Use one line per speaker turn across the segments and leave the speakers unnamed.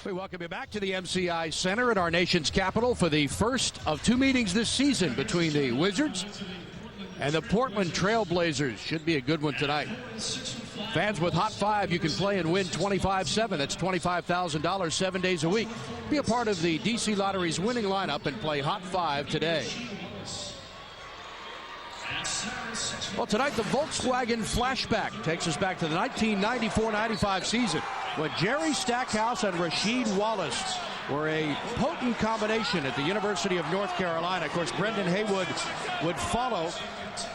We welcome you back to the MCI Center at our nation's capital for the first of two meetings this season between the Wizards and the Portland Trail Blazers. Should be a good one tonight. Fans with Hot 5, you can play and win 25-7. That's $25,000 7 days a week. Be a part of the DC Lottery's winning lineup and play Hot 5 today. Well, tonight the Volkswagen flashback takes us back to the 1994-95 season when Jerry Stackhouse and Rasheed Wallace were a potent combination at the University of North Carolina. Of course, Brendan Haywood would follow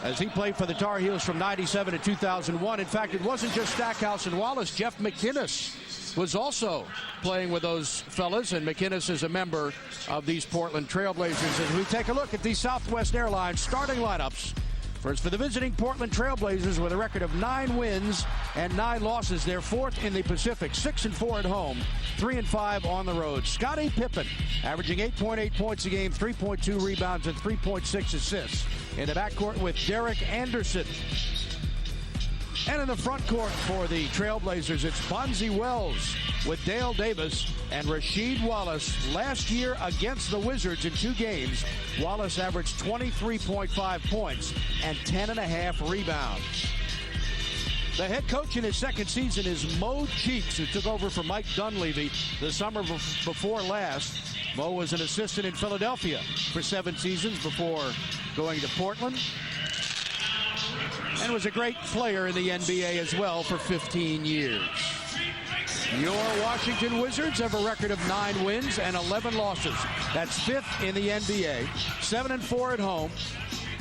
as he played for the Tar Heels from 97 to 2001. In fact, it wasn't just Stackhouse and Wallace. Jeff McInnes was also playing with those fellas, and McInnes is a member of these Portland Trail Blazers. As we take a look at the Southwest Airlines starting lineups. First for the visiting Portland Trail Blazers with a record of 9 wins and 9 losses. They're fourth in the Pacific, 6-4 at home, 3-5 on the road. Scottie Pippen averaging 8.8 points a game, 3.2 rebounds, and 3.6 assists. In the backcourt with Derek Anderson. And in the front court for the Trailblazers, it's Bonzi Wells with Dale Davis and Rasheed Wallace. Last year against the Wizards in 2 games, Wallace averaged 23.5 points and 10.5 rebounds. The head coach in his second season is Mo Cheeks, who took over for Mike Dunleavy the summer before last. Mo was an assistant in Philadelphia for 7 seasons before going to Portland, and was a great player in the NBA as well for 15 years. Your Washington Wizards have a record of 9 wins and 11 losses. That's 5th in the NBA, 7-4 at home,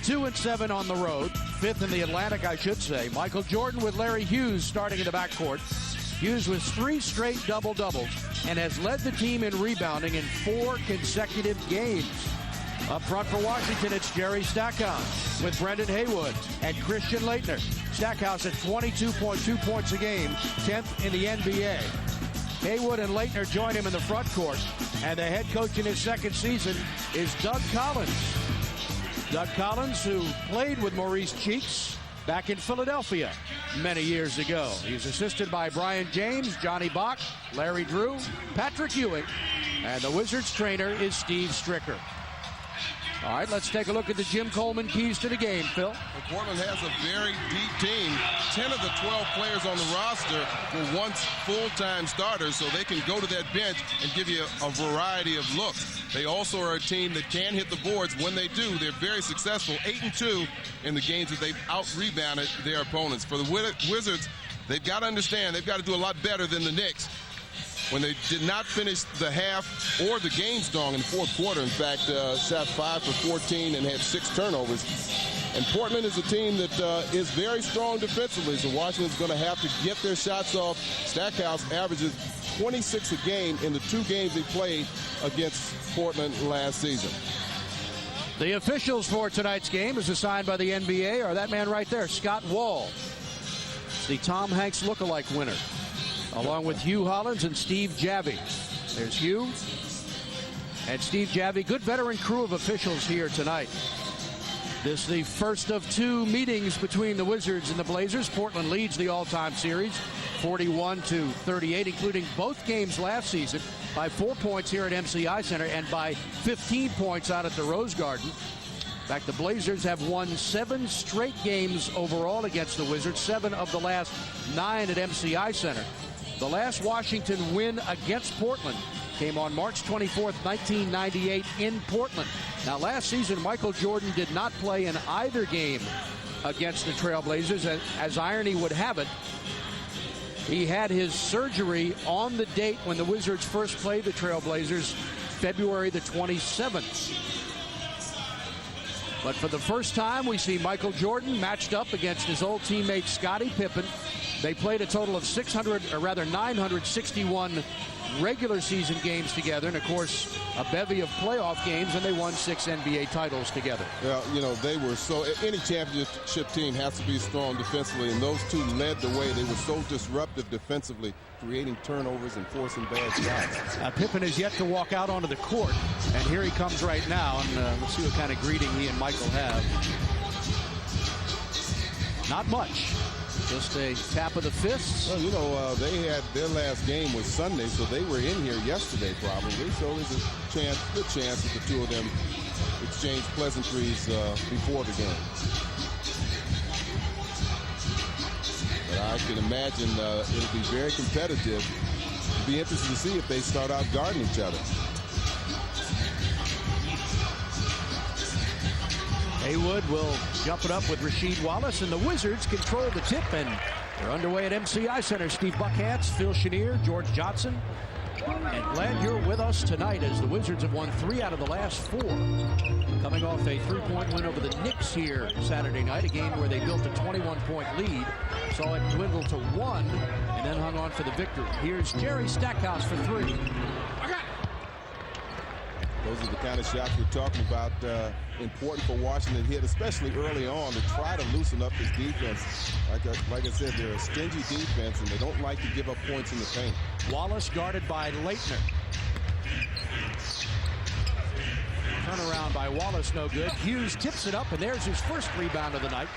2-7 on the road, 5th in the Atlantic, I should say. Michael Jordan with Larry Hughes starting in the backcourt. Hughes with 3 straight double-doubles and has led the team in rebounding in 4 consecutive games. Up front for Washington, it's Jerry Stackhouse with Brendan Haywood and Christian Laettner. Stackhouse at 22.2 points a game, 10th in the NBA. Haywood and Laettner join him in the front court, and the head coach in his second season is Doug Collins. Doug Collins, who played with Maurice Cheeks back in Philadelphia many years ago. He's assisted by Brian James, Johnny Bach, Larry Drew, Patrick Ewing, and the Wizards trainer is Steve Stricker. All right, let's take a look at the Jim Coleman keys to the game, Phil.
Well, Portland has a very deep team. 10 of the 12 players on the roster were once full-time starters, so they can go to that bench and give you a variety of looks. They also are a team that can hit the boards. When they do, they're very successful, 8-2 in the games that they've out-rebounded their opponents. For the Wizards, they've got to understand they've got to do a lot better than the Knicks, when they did not finish the half or the game strong in the fourth quarter. In fact, shot 5 for 14 and had 6 turnovers. And Portland is a team that is very strong defensively, so Washington's going to have to get their shots off. Stackhouse averages 26 a game in the 2 games he played against Portland last season.
The officials for tonight's game, as assigned by the NBA, are that man right there, Scott Wall, the Tom Hanks lookalike winner, along with Hugh Hollins and Steve Javie. There's Hugh and Steve Javie. Good veteran crew of officials here tonight. This is the first of 2 meetings between the Wizards and the Blazers. Portland leads the all-time series 41-38, including both games last season by 4 points here at MCI Center and by 15 points out at the Rose Garden. In fact, the Blazers have won 7 straight games overall against the Wizards, 7 of the last 9 at MCI Center. The last Washington win against Portland came on March 24th, 1998 in Portland. Now, last season, Michael Jordan did not play in either game against the Trailblazers. As irony would have it, he had his surgery on the date when the Wizards first played the Trailblazers, February the 27th. But for the first time, we see Michael Jordan matched up against his old teammate Scottie Pippen. They played a total of 961 regular season games together, and of course a bevy of playoff games, and they won 6 NBA titles together.
Well, you know, they were so, any championship team has to be strong defensively, and those 2 led the way. They were so disruptive defensively, creating turnovers and forcing bad shots.
Pippen is yet to walk out onto the court, and here he comes right now, and let's see what kind of greeting he and Michael have. Not much. Just a tap of the fists.
Well, you know, they had their last game was Sunday, so they were in here yesterday probably. So there's a good chance that the two of them exchange pleasantries before the game. But I can imagine it'll be very competitive. It'll be interesting to see if they start out guarding each other.
Haywood will jump it up with Rasheed Wallace, and the Wizards control the tip, and they're underway at MCI Center. Steve Buckhatz, Phil Chenier, George Johnson. And glad you're with us tonight as the Wizards have won 3 out of the last 4. Coming off a 3-point win over the Knicks here Saturday night, a game where they built a 21-point lead, saw it dwindle to 1, and then hung on for the victory. Here's Jerry Stackhouse for 3.
Those are the kind of shots we're talking about, important for Washington to hit, especially early on, to try to loosen up his defense. Like I said, they're a stingy defense, and they don't like to give up points in the paint.
Wallace guarded by Leitner. Turnaround by Wallace, no good. Hughes tips it up, and there's his first rebound of the night.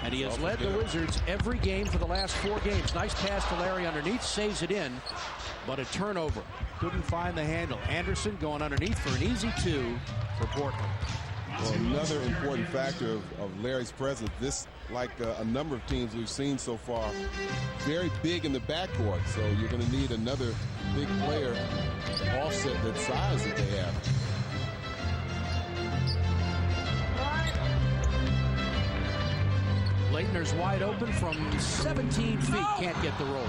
And he has led the Wizards every game for the last 4 games. Nice pass to Larry underneath, saves it in, but a turnover. Couldn't find the handle. Anderson going underneath for an easy 2 for Portland.
Well, another important factor of Larry's presence, this, like a number of teams we've seen so far, very big in the backcourt. So you're going to need another big player to offset that size that they have.
Leitner's wide open from 17 feet. Can't get the roll.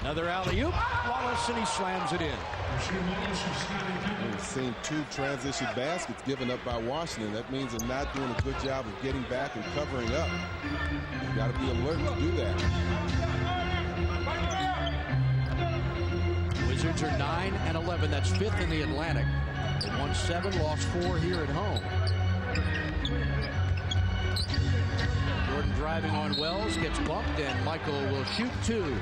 Another alley-oop. Wallace, and he slams it in.
We've seen 2 transition baskets given up by Washington. That means they're not doing a good job of getting back and covering up. You've got to be alert to do that.
Wizards are 9 and 11. That's 5th in the Atlantic. They won 7, lost 4 here at home. Jordan driving on Wells, gets bumped, and Michael will shoot 2.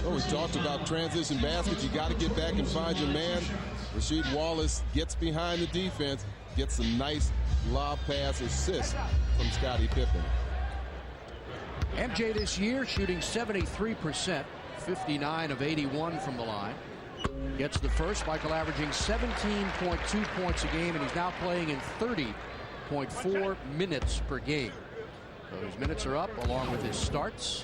Well, we talked about transition baskets. You got to get back and find your man. Rasheed Wallace gets behind the defense, gets a nice lob pass assist from Scottie Pippen.
MJ this year shooting 73%, 59 of 81 from the line. Gets the first. Michael averaging 17.2 points a game, and he's now playing in 30.4 minutes per game. So his minutes are up along with his starts.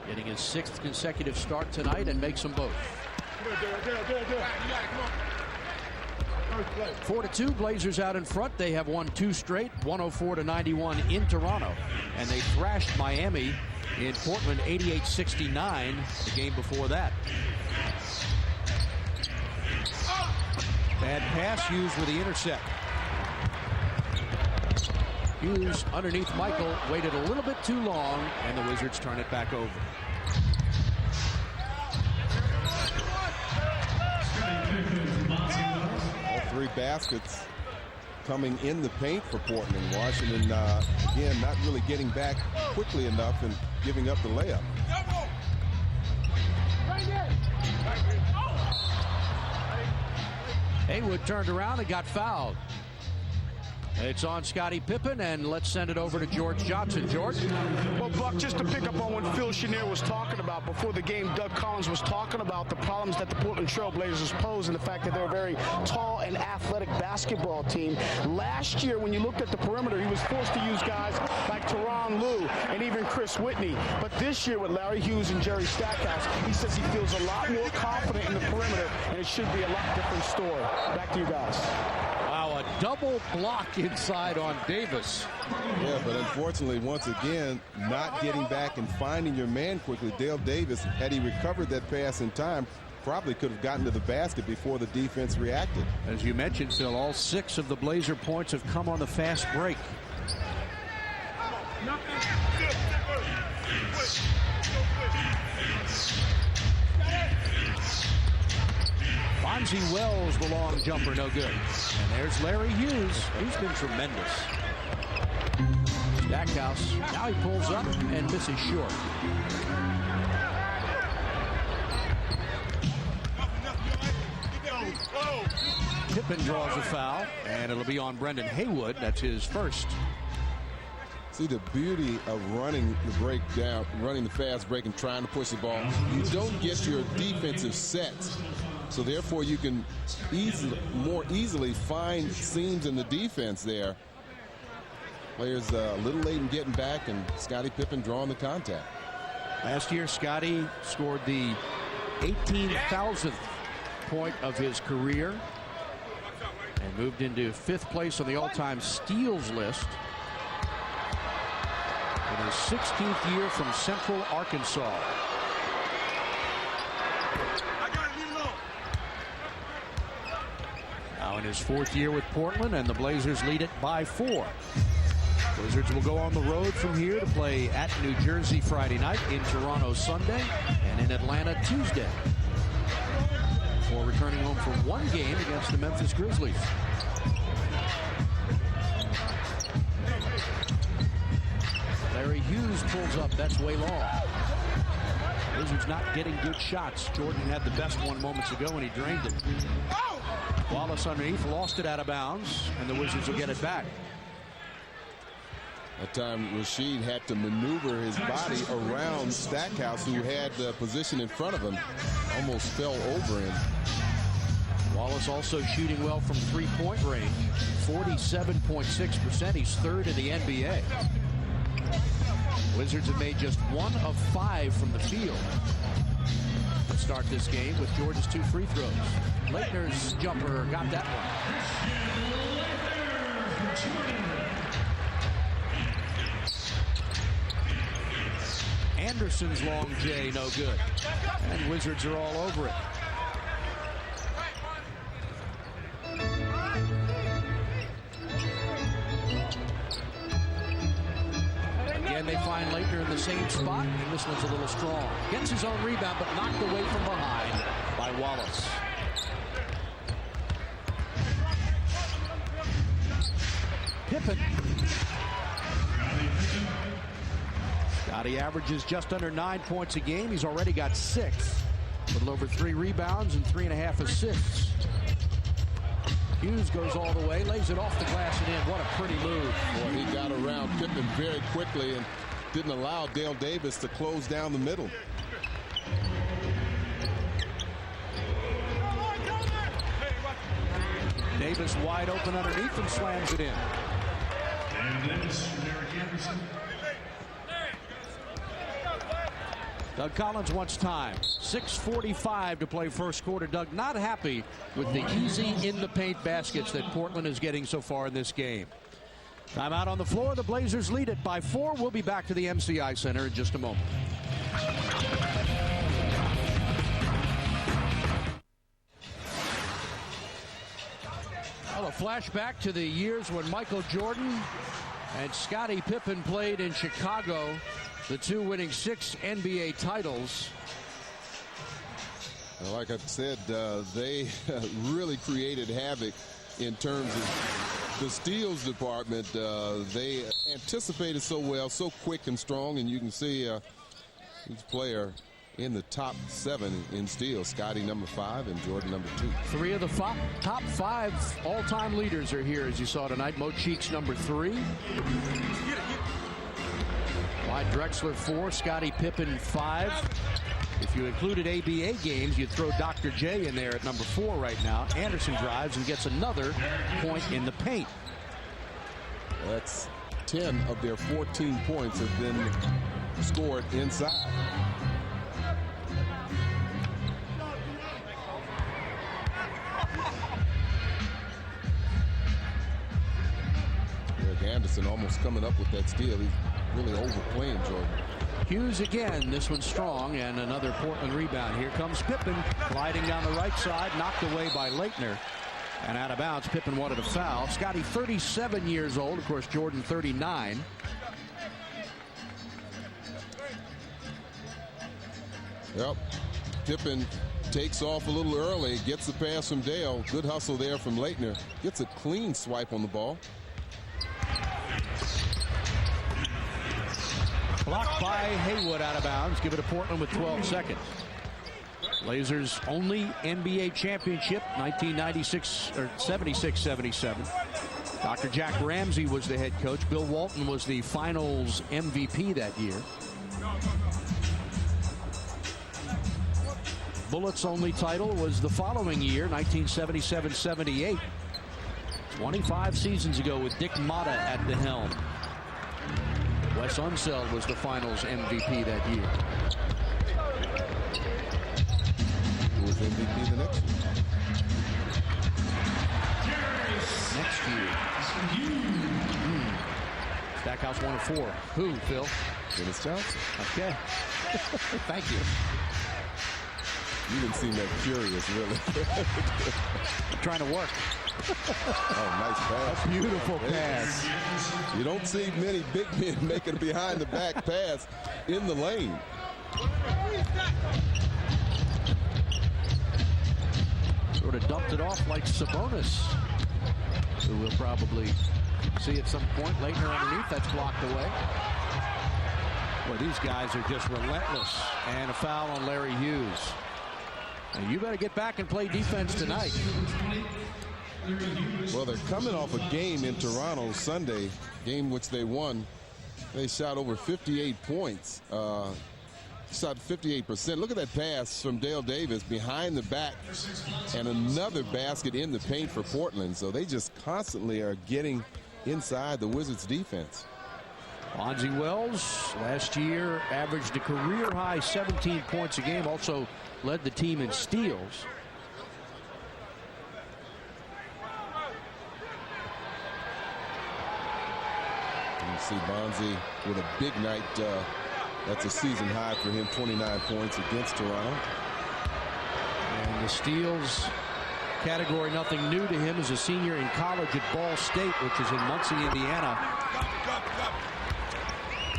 Getting his 6th consecutive start tonight and makes them both. 4-2, Blazers out in front. They have won 2 straight, 104-91 in Toronto. And they thrashed Miami in Portland 88-69 the game before that. Bad pass, Hughes with the intercept. Hughes underneath Michael, waited a little bit too long, and the Wizards turn it back over.
All 3 baskets coming in the paint for Portland. Washington, again, not really getting back quickly enough and giving up the layup.
Haywood turned around and got fouled. It's on Scottie Pippen, and let's send it over to George Johnson. George?
Well, Buck, just to pick up on what Phil Chenier was talking about before the game, Doug Collins was talking about the problems that the Portland Trail Blazers pose and the fact that they're a very tall and athletic basketball team. Last year, when you looked at the perimeter, he was forced to use guys like Tyronn Lue and even Chris Whitney. But this year with Larry Hughes and Jerry Stackhouse, he says he feels a lot more confident in the perimeter, and it should be a lot different story. Back to you guys.
Wow, a double block inside on Davis.
Yeah, but unfortunately, once again, not getting back and finding your man quickly. Dale Davis, had he recovered that pass in time, probably could have gotten to the basket before the defense reacted.
As you mentioned, Phil, all 6 of the Blazer points have come on the fast break. Bonzi Wells, the long jumper, no good. And there's Larry Hughes. He's been tremendous. Stackhouse, now he pulls up and misses short. Pippen draws a foul, and it'll be on Brendan Haywood. That's his first.
See the beauty of running the break down, running the fast break and trying to push the ball. You don't get your defensive sets, so therefore you can more easily find seams in the defense there. Players a little late in getting back, and Scottie Pippen drawing the contact.
Last year, Scottie scored the 18,000th point of his career and moved into 5th place on the all-time steals list in his 16th year from Central Arkansas. Now in his 4th year with Portland, and the Blazers lead it by 4. Wizards will go on the road from here to play at New Jersey Friday night, in Toronto Sunday, and in Atlanta Tuesday, before returning home for one game against the Memphis Grizzlies. Larry Hughes pulls up. That's way long. Wizards not getting good shots. Jordan had the best one moments ago, and he drained it. Wallace underneath, lost it out of bounds, and the Wizards will get it back.
That time, Rasheed had to maneuver his body around Stackhouse, who had the position in front of him. Almost fell over him.
Wallace also shooting well from three-point range, 47.6%. He's 3rd in the NBA. Wizards have made just 1 of 5 from the field to start this game, with Jordan's 2 free throws. Leitner's jumper got that one. Anderson's long J, no good. And Wizards are all over it. Again, they find Leitner in the same spot, and this one's a little strong. Gets his own rebound, but knocked away from behind by Wallace. Pippen. Scottie averages just under 9 points a game. He's already got 6. A little over 3 rebounds and 3.5 assists. Hughes goes all the way, lays it off the glass and in. What a pretty move.
Boy, he got around Pippen very quickly and didn't allow Dale Davis to close down the middle.
Davis wide open underneath and slams it in. Doug Collins wants time. 6:45 to play first quarter. Doug not happy with the easy in the paint baskets that Portland is getting so far in this game. Timeout on the floor. The Blazers lead it by 4. We'll be back to the MCI Center in just a moment. Well, a flashback to the years when Michael Jordan and Scottie Pippen played in Chicago, the 2 winning 6 NBA titles.
Like I said, they really created havoc in terms of the steals department. They anticipated so well, so quick and strong, and you can see each player in the top 7 in steals. Scottie number 5 and Jordan number 2.
3 of the top 5 all-time leaders are here, as you saw tonight. Mo Cheeks number 3. Clyde Drexler 4, Scottie Pippen 5. If you included ABA games, you'd throw Dr. J in there at number 4 right now. Anderson drives and gets another point in the paint.
That's 10 of their 14 points have been scored inside. Eric Anderson almost coming up with that steal. He's really overplaying Jordan.
Hughes again, this one's strong, and another Portland rebound. Here comes Pippen, gliding down the right side, knocked away by Leitner. And out of bounds, Pippen wanted a foul. Scottie 37 years old, of course, Jordan 39.
Yep, Pippen takes off a little early, gets the pass from Dale. Good hustle there from Leitner. Gets a clean swipe on the ball.
Blocked by Haywood out of bounds. Give it to Portland with 12 seconds. Blazers' only NBA championship, 1996 or 76-77. Dr. Jack Ramsey was the head coach. Bill Walton was the Finals MVP that year. Bullets' only title was the following year, 1977-78. 25 seasons ago with Dick Motta at the helm. Wes Unseld was the Finals MVP that year.
Who was MVP the next year?
Next year. Stackhouse 1 of 4. Who, Phil?
Dennis Johnson.
Okay. Thank you.
You didn't seem that curious, really.
I'm trying to work.
Oh, nice pass.
Beautiful pass.
You don't see many big men making a behind-the-back pass in the lane.
Sort of dumped it off like Sabonis, who we'll probably see at some point. Leitner underneath, that's blocked away. Boy, these guys are just relentless. And a foul on Larry Hughes. And you better get back and play defense tonight.
Well, they're coming off a game in Toronto Sunday, game which they won. They shot over 58 points. Shot 58%. Look at that pass from Dale Davis behind the back and another basket in the paint for Portland. So they just constantly are getting inside the Wizards defense.
Bonzi Wells last year averaged a career high 17 points a game, also led the team in steals.
You see Bonzi with a big night. That's a season high for him, 29 points against Toronto.
And the steals category, nothing new to him as a senior in college at Ball State, which is in Muncie, Indiana.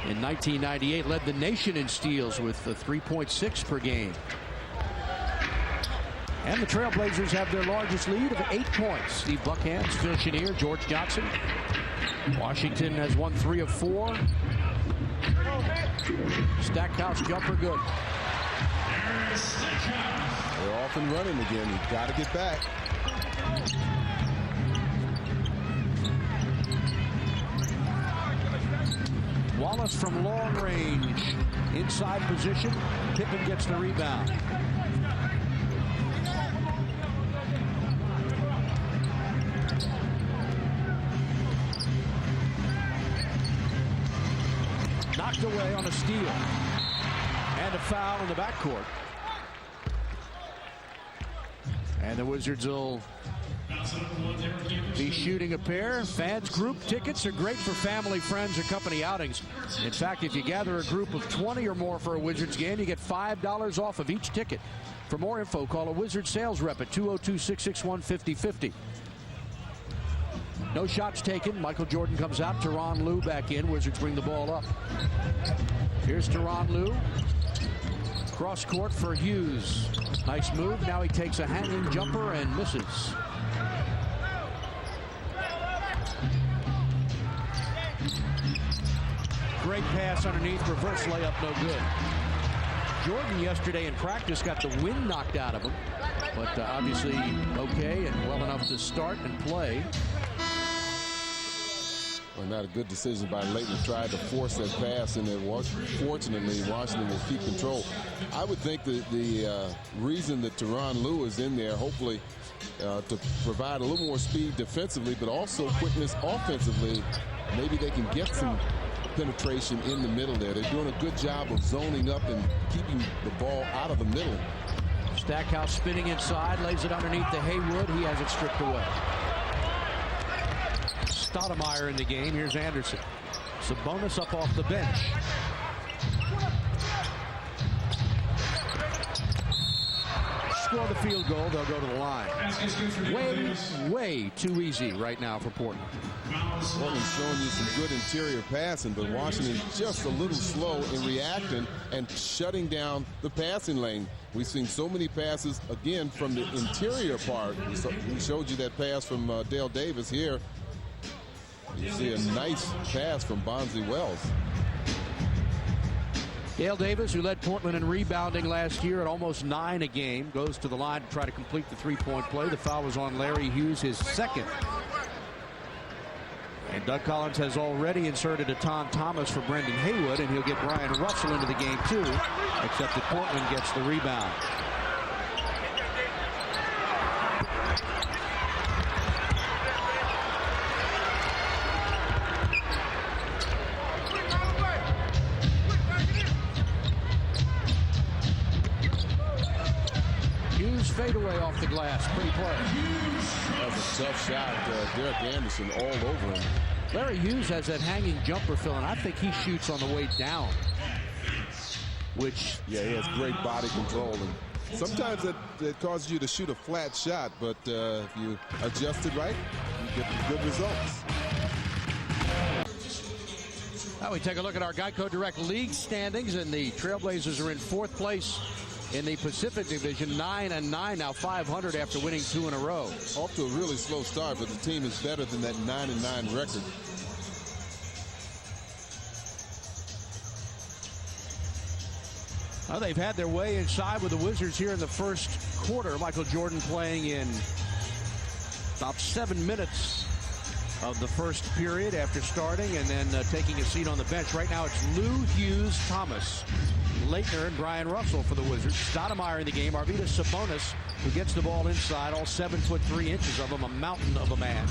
In 1998, led the nation in steals with 3.6 per game. And the Trailblazers have their largest lead of 8 points. Steve Buckhantz, Phil Chenier, George Johnson. Washington has won 3 of 4. Stackhouse jumper good.
They're off and running again. You've got to get back.
Wallace from long range. Inside position. Pippen gets the rebound. Knocked away on a steal. And a foul in the backcourt. And the Wizards will be shooting a pair. Fans group tickets are great for family, friends, or company outings. In fact, if you gather a group of 20 or more for a Wizards game, you get $5 off of each ticket. For more info, call a Wizards sales rep at 202-661-5050. No shots taken. Michael Jordan comes out. Tyronn Lue back in. Wizards bring the ball up. Here's Tyronn Lue. Cross court for Hughes. Nice move. Now he takes a hanging jumper and misses. Great pass underneath. Reverse layup, no good. Jordan yesterday in practice got the wind knocked out of him. But obviously okay and well enough to start and play.
Well, not a good decision by Leitner. Tried to force that pass, and fortunately, Washington will keep control. I would think that the reason that Tyronn Lue is in there, hopefully, to provide a little more speed defensively, but also quickness offensively, maybe they can get some penetration in the middle there. They're doing a good job of zoning up and keeping the ball out of the middle.
Stackhouse spinning inside, lays it underneath the Haywood. He has it stripped away. Stoudemire in the game. Here's Anderson. Sabonis up off the bench. Score the field goal, they'll go to the line. Way too easy right now for Portland.
Portland's showing you some good interior passing, but Washington's just a little slow in reacting and shutting down the passing lane. We've seen so many passes, again, from the interior part. We showed you that pass from Dale Davis here. You see a nice pass from Bonzi Wells.
Dale Davis, who led Portland in rebounding last year at almost 9 a game, goes to the line to try to complete the three-point play. The foul was on Larry Hughes, his second. And Doug Collins has already inserted a Tom Thomas for Brendan Haywood, and he'll get Brian Russell into the game too, except that Portland gets the rebound. Fadeaway off the glass. Pretty play.
That was a tough shot. Derek Anderson all over him.
Larry Hughes has that hanging jumper, Phil, and I think he shoots on the way down. Which,
yeah, he has great body control. And sometimes it causes you to shoot a flat shot, but if you adjust it right, you get good results.
Now we take a look at our Geico Direct League standings, and the Trailblazers are in 4th place in the Pacific Division, 9-9, now 500 after winning 2 in a row.
Off to a really slow start, but the team is better than that 9-9 record.
Well, they've had their way inside with the Wizards here in the first quarter. Michael Jordan playing in about 7 minutes of the first period after starting, and then taking a seat on the bench. Right now it's Lou, Hughes, Thomas, Leitner, and Brian Russell for the Wizards. Stoudemire in the game. Arvydas Sabonis, who gets the ball inside, all 7'3" of him, a mountain of a man.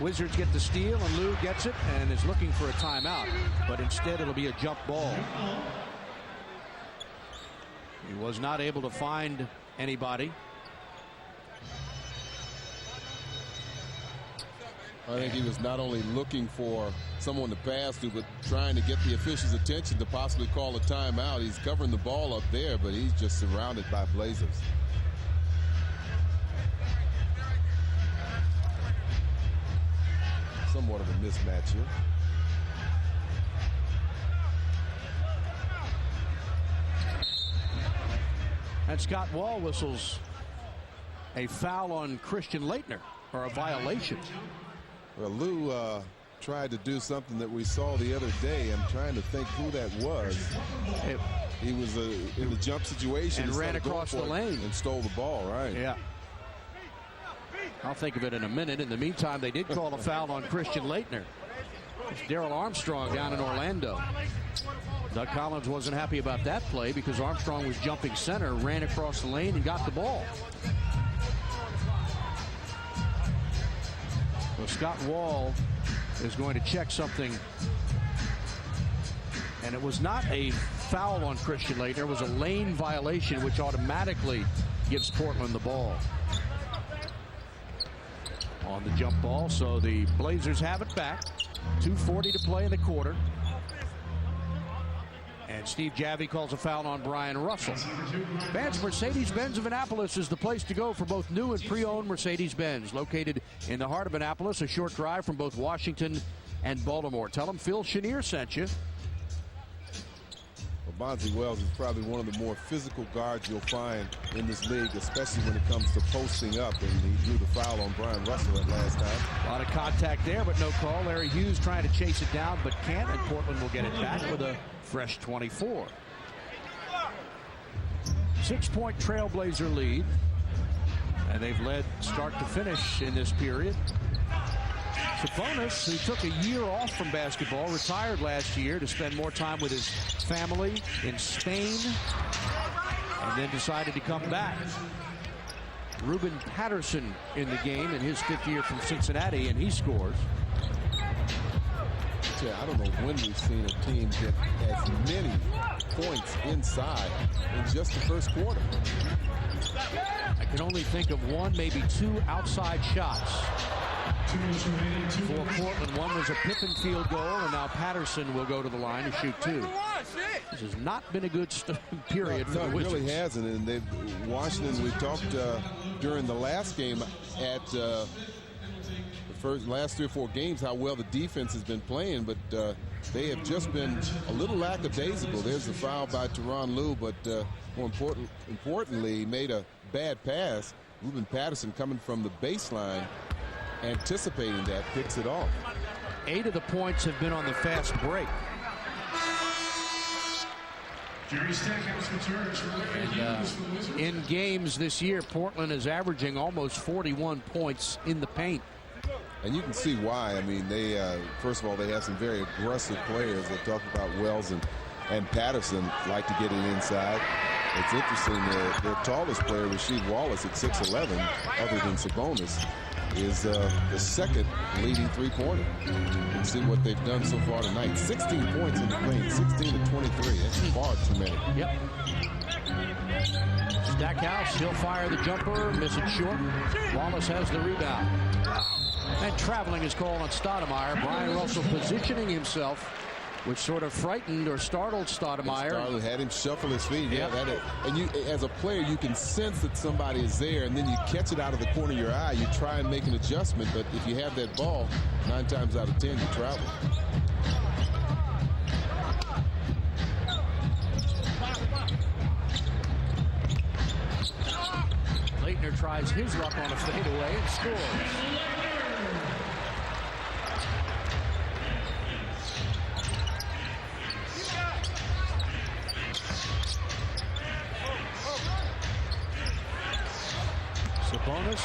Wizards get the steal, and Lou gets it and is looking for a timeout, but instead it'll be a jump ball. He was not able to find anybody.
I think he was not only looking for someone to pass to, but trying to get the official's attention to possibly call a timeout. He's covering the ball up there, but he's just surrounded by Blazers. Somewhat of a mismatch here.
And Scott Wall whistles a foul on Christian Leitner, or a violation.
Well, Lou tried to do something that we saw the other day. I'm trying to think who that was. He was in a jump situation
and ran across the lane
and stole the ball, right?
Yeah. I'll think of it in a minute. In the meantime, they did call a foul on Christian Leitner. It's Darrell Armstrong down in Orlando. Doug Collins wasn't happy about that play because Armstrong was jumping center, ran across the lane, and got the ball. So Scott Wall is going to check something. And it was not a foul on Christian Leitner. It was a lane violation, which automatically gives Portland the ball on the jump ball. So the Blazers have it back. 2:40 to play in the quarter. And Steve Javie calls a foul on Brian Russell. Vance Mercedes-Benz of Annapolis is the place to go for both new and pre-owned Mercedes-Benz. Located in the heart of Annapolis, a short drive from both Washington and Baltimore. Tell them Phil Chenier sent you.
Well, Bonzi Wells is probably one of the more physical guards you'll find in this league, especially when it comes to posting up. And he drew the foul on Brian Russell at last time.
A lot of contact there, but no call. Larry Hughes trying to chase it down, but can't, and Portland will get it back with a fresh 24. 6-point Trailblazer lead, and they've led start to finish in this period. Sabonis, who took a year off from basketball, retired last year to spend more time with his family in Spain, and then decided to come back. Ruben Patterson in the game in his 5th year from Cincinnati, and he scores.
Yeah, I don't know when we've seen a team get as many points inside in just the first quarter.
I can only think of one, maybe 2 outside shots for Portland. One was a Pippen field goal, and now Patterson will go to the line to shoot 2. This has not been a good period for the Wizards.
It really hasn't. And Washington, we talked during the last game at the last 3 or 4 games how well the defense has been playing, but they have just been a little lackadaisical. There's a foul by Tyronn Lue, but more importantly, he made a bad pass. Ruben Patterson, coming from the baseline, anticipating that, picks it off. 8
of the points have been on the fast break. And in games this year, Portland is averaging almost 41 points in the paint.
And you can see why. I mean, they first of all, they have some very aggressive players. They talk about Wells and Patterson like to get it inside. It's interesting, their tallest player, Rasheed Wallace, at 6'11", other than Sabonis, is the second leading three-pointer. You can see what they've done so far tonight. 16 points in the paint, 16 to 23. That's far too many.
Yep. Stackhouse, he'll fire the jumper, miss it short. Wallace has the rebound. And traveling is called on Stoudemire. Brian Russell positioning himself, which sort of frightened or startled Stoudemire.
Had him shuffle his feet.
Yep.
Yeah, and you, as a player, you can sense that somebody is there, and then you catch it out of the corner of your eye. You try and make an adjustment, but if you have that ball, 9 times out of 10, you travel.
Leitner tries his luck on a fadeaway and scores. Sabonis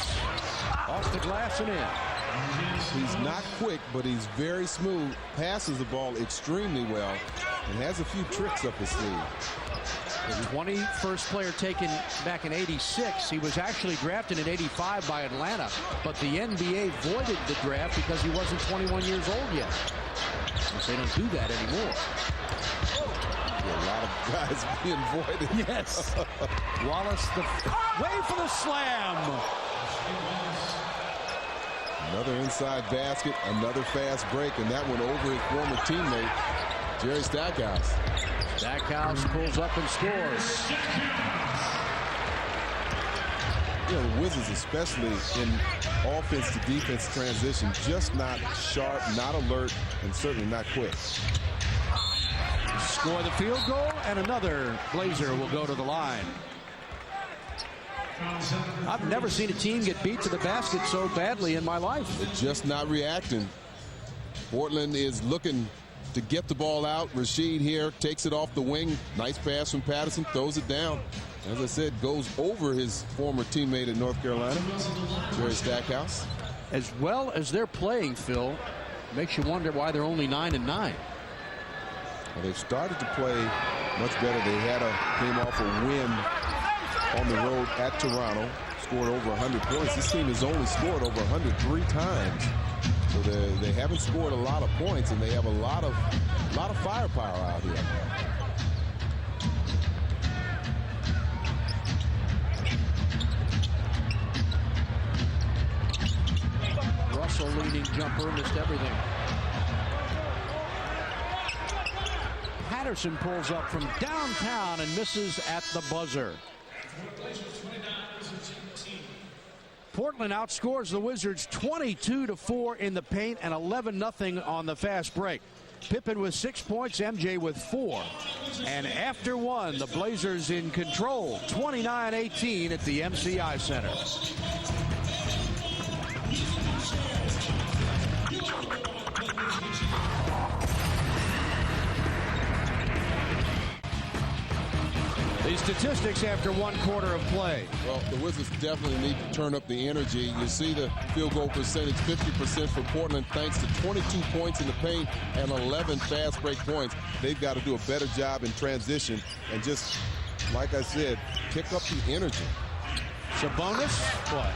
off the glass and in.
He's not quick, but he's very smooth, passes the ball extremely well, and has a few tricks up his sleeve.
The 21st player taken back in '86. He was actually drafted in '85 by Atlanta, but the NBA voided the draft because he wasn't 21 years old yet. They don't do that anymore.
A lot of guys being voided.
Yes. Wallace, way for the slam.
Another inside basket, another fast break, and that one over his former teammate, Jerry Stackhouse.
Stackhouse pulls up and scores.
You know, the Wizards, especially in offense to defense transition, just not sharp, not alert, and certainly not quick.
Score the field goal, and another Blazer will go to the line. I've never seen a team get beat to the basket so badly in my life.
They're just not reacting. Portland is looking to get the ball out. Rasheed here takes it off the wing. Nice pass from Patterson, throws it down. As I said, goes over his former teammate in North Carolina, Jerry Stackhouse.
As well as they're playing, Phil, makes you wonder why they're only 9-9.
Well, they've started to play much better. They came off a win on the road at Toronto, scored over 100 points. This team has only scored over 103 times. So they haven't scored a lot of points, and they have a lot of firepower out here.
Russell leading jumper, missed everything. Patterson pulls up from downtown and misses at the buzzer. Portland outscores the Wizards 22-4 in the paint and 11-0 on the fast break. Pippen with 6 points, MJ with 4. And after one, the Blazers in control, 29-18 at the MCI Center. These statistics after one quarter of play.
Well, the Wizards definitely need to turn up the energy. You see the field goal percentage, 50% for Portland, thanks to 22 points in the paint and 11 fast break points. They've got to do a better job in transition and just, like I said, pick up the energy.
Sabonis, what?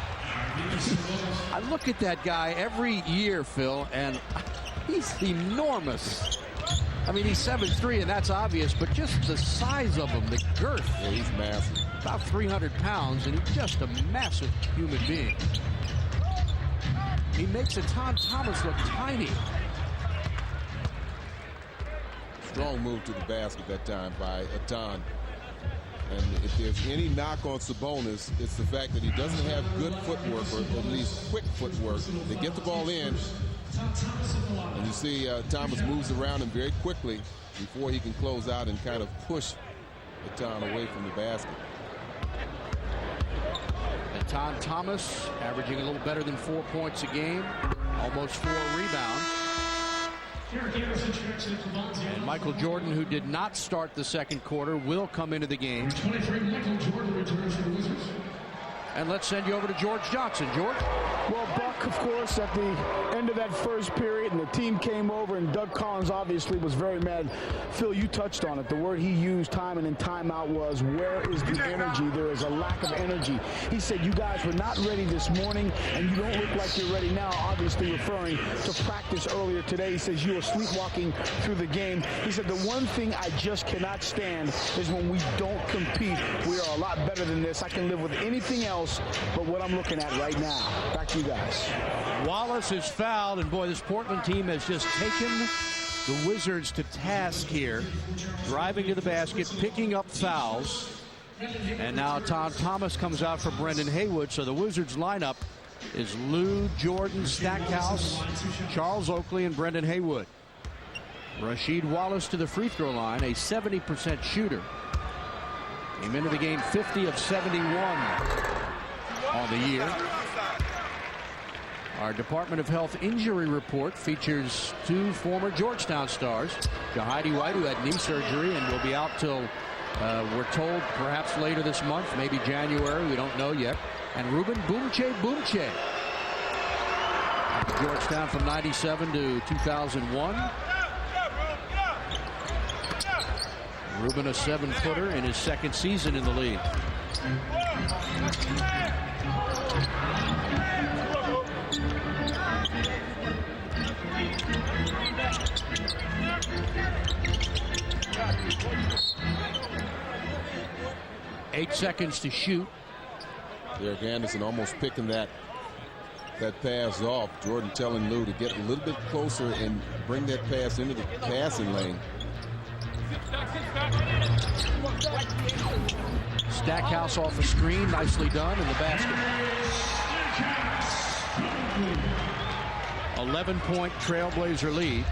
I look at that guy every year, Phil, and he's enormous. I mean, he's 7'3", and that's obvious, but just the size of him, the girth.
Yeah, he's massive.
About 300 pounds, and he's just a massive human being. He makes Tom Thomas look tiny.
Strong move to the basket that time by Atan. And if there's any knock on Sabonis, it's the fact that he doesn't have good footwork, or at least quick footwork. They get the ball in, and you see Thomas moves around him very quickly before he can close out and kind of push Atan away from the basket.
Atan Thomas averaging a little better than 4 points a game, almost 4 rebounds. And Michael Jordan, who did not start the second quarter, will come into the game.
23, Michael Jordan returns for the Wizards.
And let's send you over to George Johnson. George?
Well, Buck, of course, at the end of that first period, and the team came over, and Doug Collins obviously was very mad. Phil, you touched on it. The word he used time in and time out was, where is the energy? There is a lack of energy. He said, you guys were not ready this morning, and you don't look like you're ready now, obviously referring to practice earlier today. He says you were sleepwalking through the game. He said, the one thing I just cannot stand is when we don't compete. We are a lot better than this. I can live with anything else but what I'm looking at right now. Back to you guys.
Wallace is fouled, and boy, this Portland team has just taken the Wizards to task here, driving to the basket, picking up fouls, and now Tom Thomas comes out for Brendan Haywood. So the Wizards lineup is Lou, Jordan, Stackhouse, Charles Oakley, and Brendan Haywood. Rasheed Wallace to the free throw line, a 70% shooter. Came into the game 50 of 71 on the year. Our Department of Health injury report features two former Georgetown stars. Jahidi White, who had knee surgery and will be out till, we're told, perhaps later this month, maybe January. We don't know yet. And Ruben Boomche. Georgetown from 97 to 2001. Ruben, a 7-footer in his second season in the league. Eight seconds to shoot.
Derek Anderson almost picking that pass off. Jordan telling Lou to get a little bit closer and bring that pass into the passing lane.
Stackhouse off a screen, nicely done in the basket. 11-point Trailblazer lead.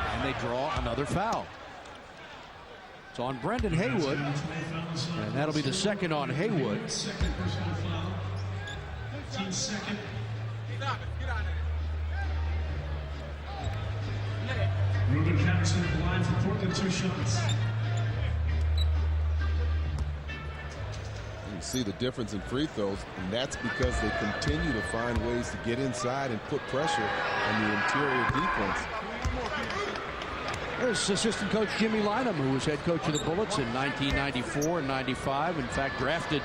And they draw another foul. It's on Brendan Haywood, and that'll be the second on Haywood.
Ruben Patterson at the line for Portland, 2 shots.
You see the difference in free throws, and that's because they continue to find ways to get inside and put pressure on the interior defense.
There's assistant coach Jimmy Lynam, who was head coach of the Bullets in 1994 and 95. In fact, drafted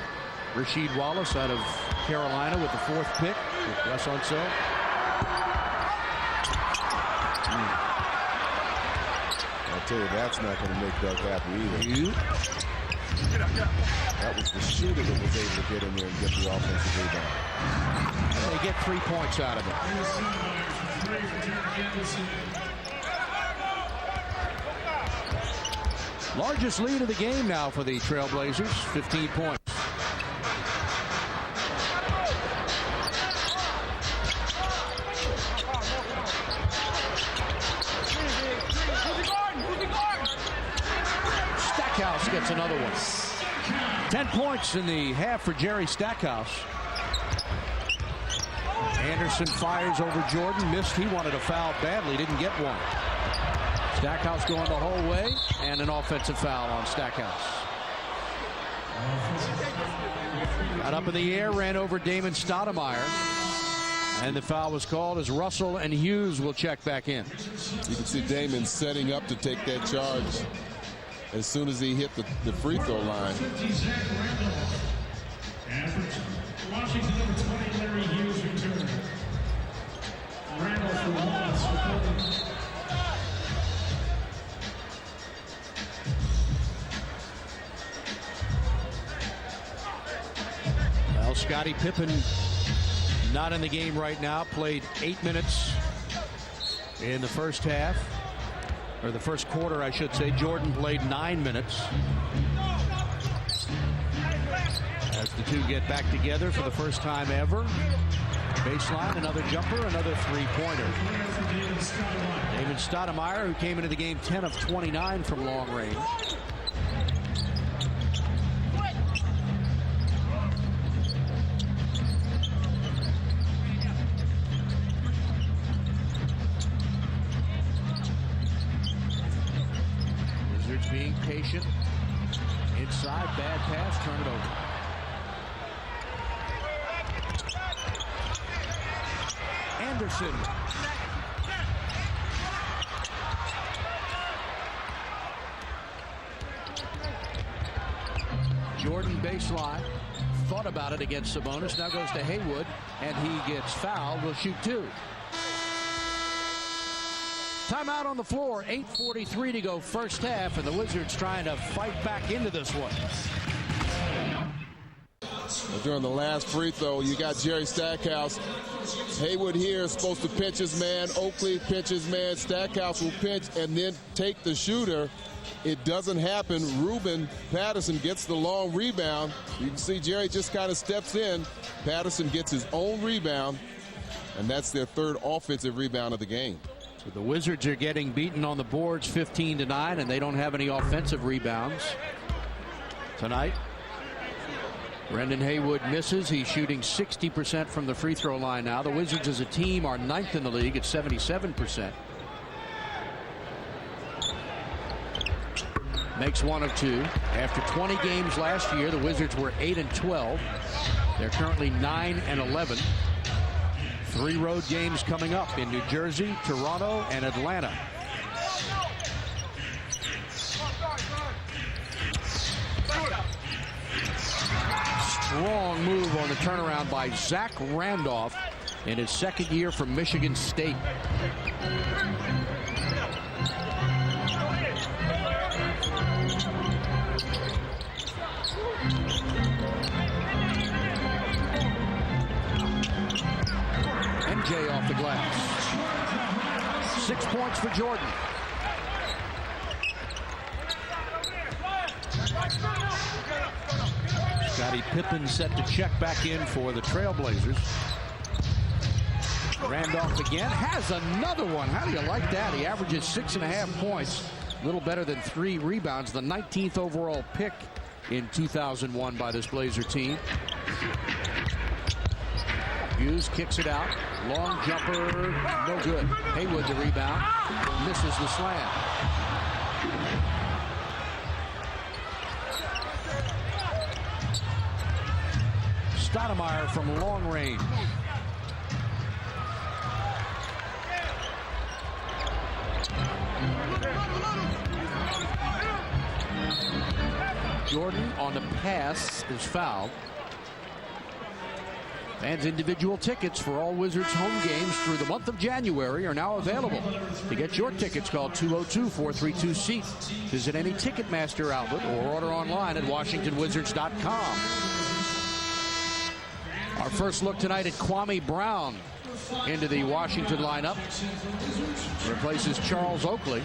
Rasheed Wallace out of Carolina with the 4th pick with Wes Unseld.
I'll tell you, that's not going to make Doug happy either. That was the shooter that was able to get in there and get the offensive rebound.
They get 3 points out of it. Largest lead of the game now for the Trailblazers, 15 points. Stackhouse gets another one. 10 points in the half for Jerry Stackhouse. Anderson fires over Jordan, missed. He wanted a foul badly, didn't get one. Stackhouse going the whole way, and an offensive foul on Stackhouse. Got up in the air, ran over Damon Stoudemire, and the foul was called as Russell and Hughes will check back in.
You can see Damon setting up to take that charge as soon as he hit the free throw line.
Washington number 20, Larry Hughes return. Randall for Wallace for Portland.
Well, Scottie Pippen not in the game right now. Played 8 minutes in the first half, or the first quarter, I should say. Jordan played 9 minutes. As the two get back together for the first time ever. Baseline, another jumper, another three-pointer. David Stoudemire, who came into the game 10 of 29 from long range. Wizards being patient. Inside, bad pass, turn it over. Anderson. Jordan baseline. Thought about it against Sabonis. Now goes to Haywood, and he gets fouled. Will shoot two. Timeout on the floor. 8:43 to go first half, and the Wizards trying to fight back into this one.
During the last free throw, you got Jerry Stackhouse. Haywood here is supposed to pinch his man. Oakley pinch his man. Stackhouse will pinch and then take the shooter. It doesn't happen. Ruben Patterson gets the long rebound. You can see Jerry just kind of steps in. Patterson gets his own rebound, and that's their third offensive rebound of the game.
So the Wizards are getting beaten on the boards 15-9, and they don't have any offensive rebounds tonight. Brendan Haywood misses. He's shooting 60% from the free throw line now. The Wizards as a team are 9th in the league at 77%. Makes one of two. After 20 games last year, the Wizards were 8-12. They're currently 9-11. 3 road games coming up in New Jersey, Toronto, and Atlanta. Strong move on the turnaround by Zach Randolph in his second year from Michigan State. MJ off the glass. 6 points for Jordan. Scottie Pippen set to check back in for the Trailblazers. Randolph again has another one. How do you like that? He averages 6.5 points, a little better than 3 rebounds. The 19th overall pick in 2001 by this Blazer team. Hughes kicks it out. Long jumper, no good. Haywood the rebound, misses the slam. Stoudemire from long range. Jordan on the pass is fouled. Fans' individual tickets for all Wizards home games through the month of January are now available. To get your tickets, call 202-432-SEAT. Visit any Ticketmaster outlet or order online at WashingtonWizards.com. Our first look tonight at Kwame Brown into the Washington lineup. Replaces Charles Oakley.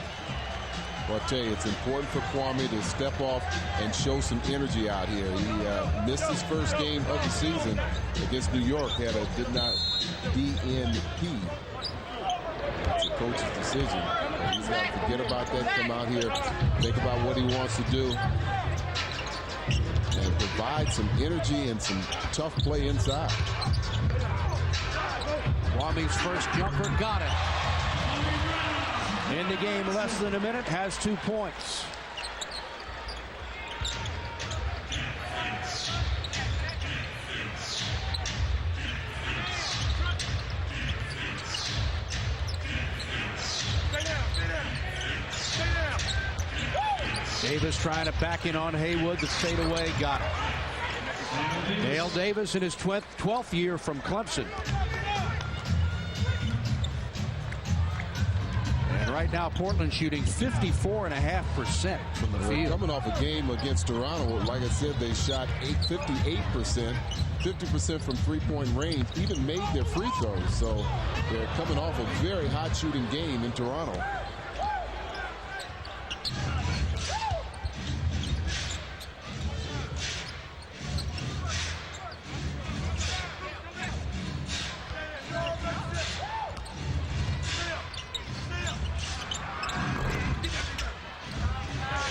Well, I tell you, it's important for Kwame to step off and show some energy out here. He missed his first game of the season against New York. Had a did not DNP. That's the coach's decision. He's got to forget about that, come out here, think about what he wants to do, and provide some energy and some tough play inside.
Kwame's first jumper, got it. In the game, less than a minute, has 2 points. Davis trying to back in on Haywood. The fadeaway, got it. Dale Davis in his 12th year from Clemson. Right now, Portland shooting 54.5% from the field.
Coming off a game against Toronto, like I said, they shot 58%, 50% from three-point range, even made their free throws. So they're coming off a very hot shooting game in Toronto.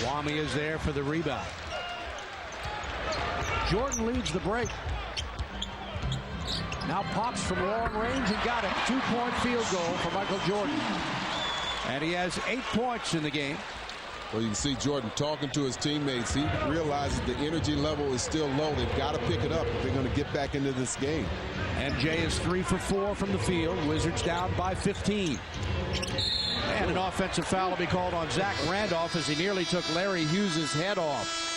Kwame is there for the rebound. Jordan leads the break. Now pops from long range and got it. 2-point field goal for Michael Jordan. And he has 8 points in the game.
Well, you can see Jordan talking to his teammates. He realizes the energy level is still low. They've got to pick it up if they're going to get back into this game.
MJ is 3 for 4 from the field. Wizards down by 15. And an offensive foul will be called on Zach Randolph as he nearly took Larry Hughes' head off.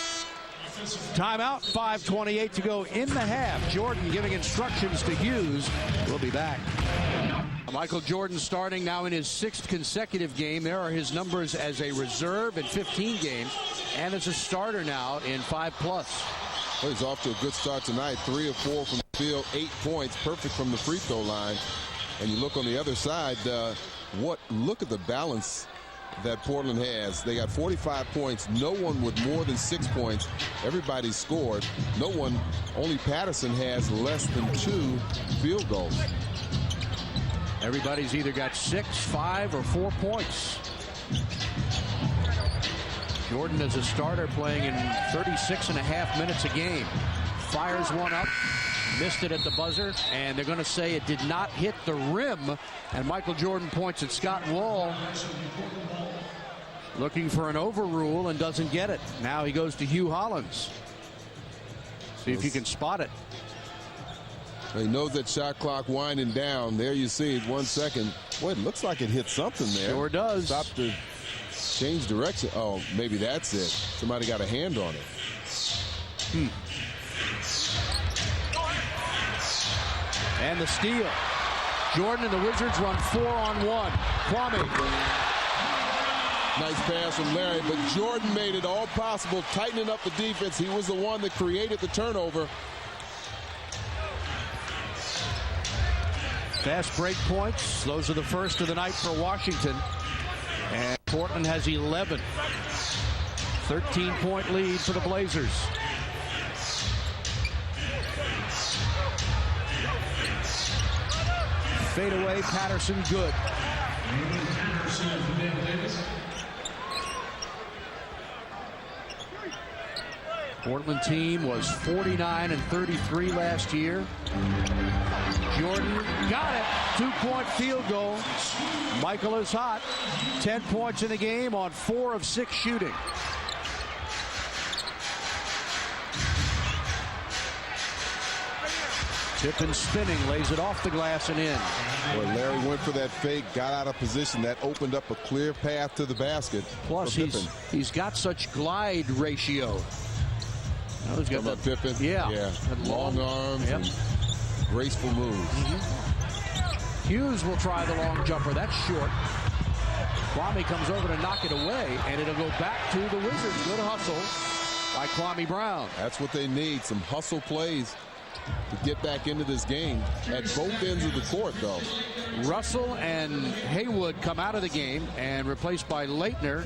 Timeout, 5:28 to go in the half. Jordan giving instructions to Hughes. We'll be back. Michael Jordan starting now in his 6th consecutive game. There are his numbers as a reserve in 15 games and as a starter now in 5+.
Well, he's off to a good start tonight. 3 of 4 from the field, 8 points, perfect from the free throw line. And you look on the other side, look at the balance that Portland has. They got 45 points. No one with more than 6 points. Everybody scored. No one, only Patterson has less than 2 field goals.
Everybody's either got 6, 5, or 4 points. Jordan as a starter playing in 36.5 minutes a game. Fires one up. Missed it at the buzzer, and they're going to say it did not hit the rim. And Michael Jordan points at Scott Wall, looking for an overrule and doesn't get it. Now he goes to Hugh Hollins. See if you can spot it.
He knows that shot clock winding down. There you see it, 1 second. Boy, it looks like it hit something there.
Sure does.
Stop to change direction. Oh, maybe that's it. Somebody got a hand on it.
And the steal. Jordan and the Wizards run 4-on-1. Kwame.
Nice pass from Larry, but Jordan made it all possible, tightening up the defense. He was the one that created the turnover.
Fast break points. Those are the first of the night for Washington. And Portland has 11. 13-point lead for the Blazers. Fadeaway, Patterson, good. Portland team was 49-33 last year. Jordan got it. 2-point field goal. Michael is hot. 10 points in the game on 4 of 6 shooting. Pippen spinning, lays it off the glass and in.
Well, Larry went for that fake, got out of position. That opened up a clear path to the basket.
Plus, he's got such glide ratio. Oh, he's got
that Pippen.
Yeah.
Long arms and graceful moves.
Hughes will try the long jumper. That's short. Kwame comes over to knock it away, and it'll go back to the Wizards. Good hustle by Kwame Brown.
That's what they need, some hustle plays to get back into this game at both ends of the court, though.
Russell and Haywood come out of the game and replaced by Leitner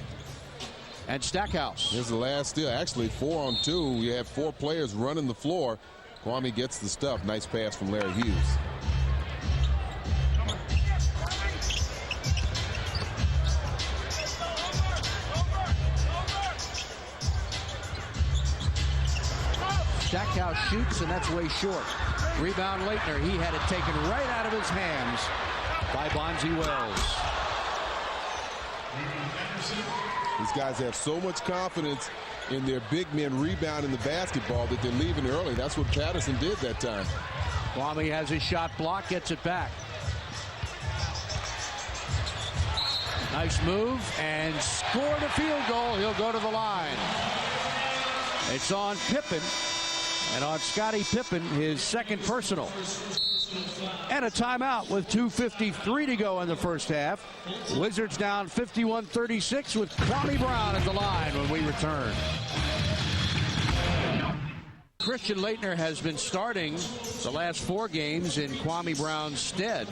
and Stackhouse.
Here's the last steal. Actually, 4-on-2. You have 4 players running the floor. Kwame gets the stuff. Nice pass from Larry Hughes.
Stackhouse shoots, and that's way short. Rebound Leitner. He had it taken right out of his hands by Bonzi Wells.
These guys have so much confidence in their big men rebounding the basketball that they're leaving early. That's what Patterson did that time.
Kwame has his shot blocked, gets it back. Nice move, and scored a field goal. He'll go to the line. It's on Pippen. And on Scottie Pippen, his second personal. And a timeout with 2:53 to go in the first half. Wizards down 51-36 with Kwame Brown at the line when we return. Christian Leitner has been starting the last 4 games in Kwame Brown's stead.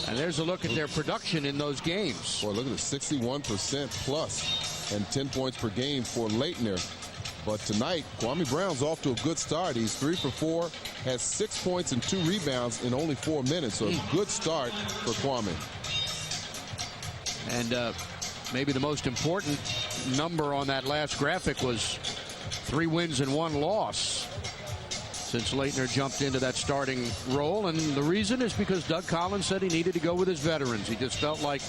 And there's a look at their production in those games.
Boy, look at the 61% plus and 10 points per game for Leitner. But tonight, Kwame Brown's off to a good start. He's 3 for 4, has 6 points and 2 rebounds in only 4 minutes. So a good start for Kwame.
And maybe the most important number on that last graphic was 3 wins and 1 loss since Leitner jumped into that starting role. And the reason is because Doug Collins said he needed to go with his veterans. He just felt like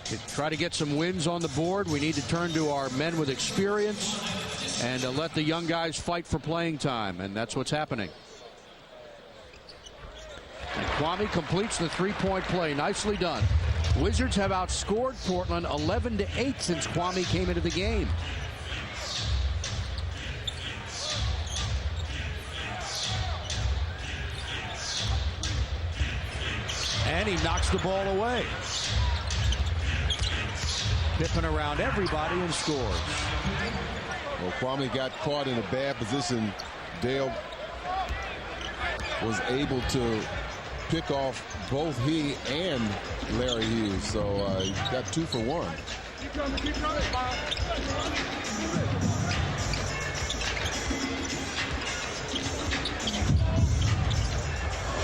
to try to get some wins on the board, we need to turn to our men with experience and let the young guys fight for playing time. And that's what's happening. And Kwame completes the 3-point play. Nicely done. Wizards have outscored Portland 11-8 since Kwame came into the game. And he knocks the ball away. Pippen around everybody and scores.
Well, Kwame got caught in a bad position. Dale was able to pick off both he and Larry Hughes. So he got 2 for 1.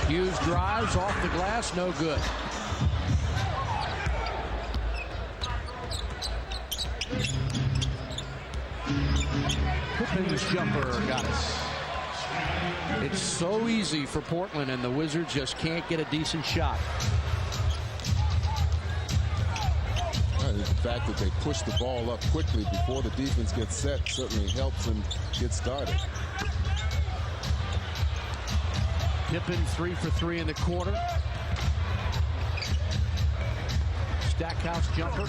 Hughes drives off the glass, no good. Pippen's jumper got it. It's so easy for Portland, and the Wizards just can't get a decent shot.
The fact that they push the ball up quickly before the defense gets set certainly helps them get started.
Pippen 3 for 3 in the quarter. Stackhouse jumper.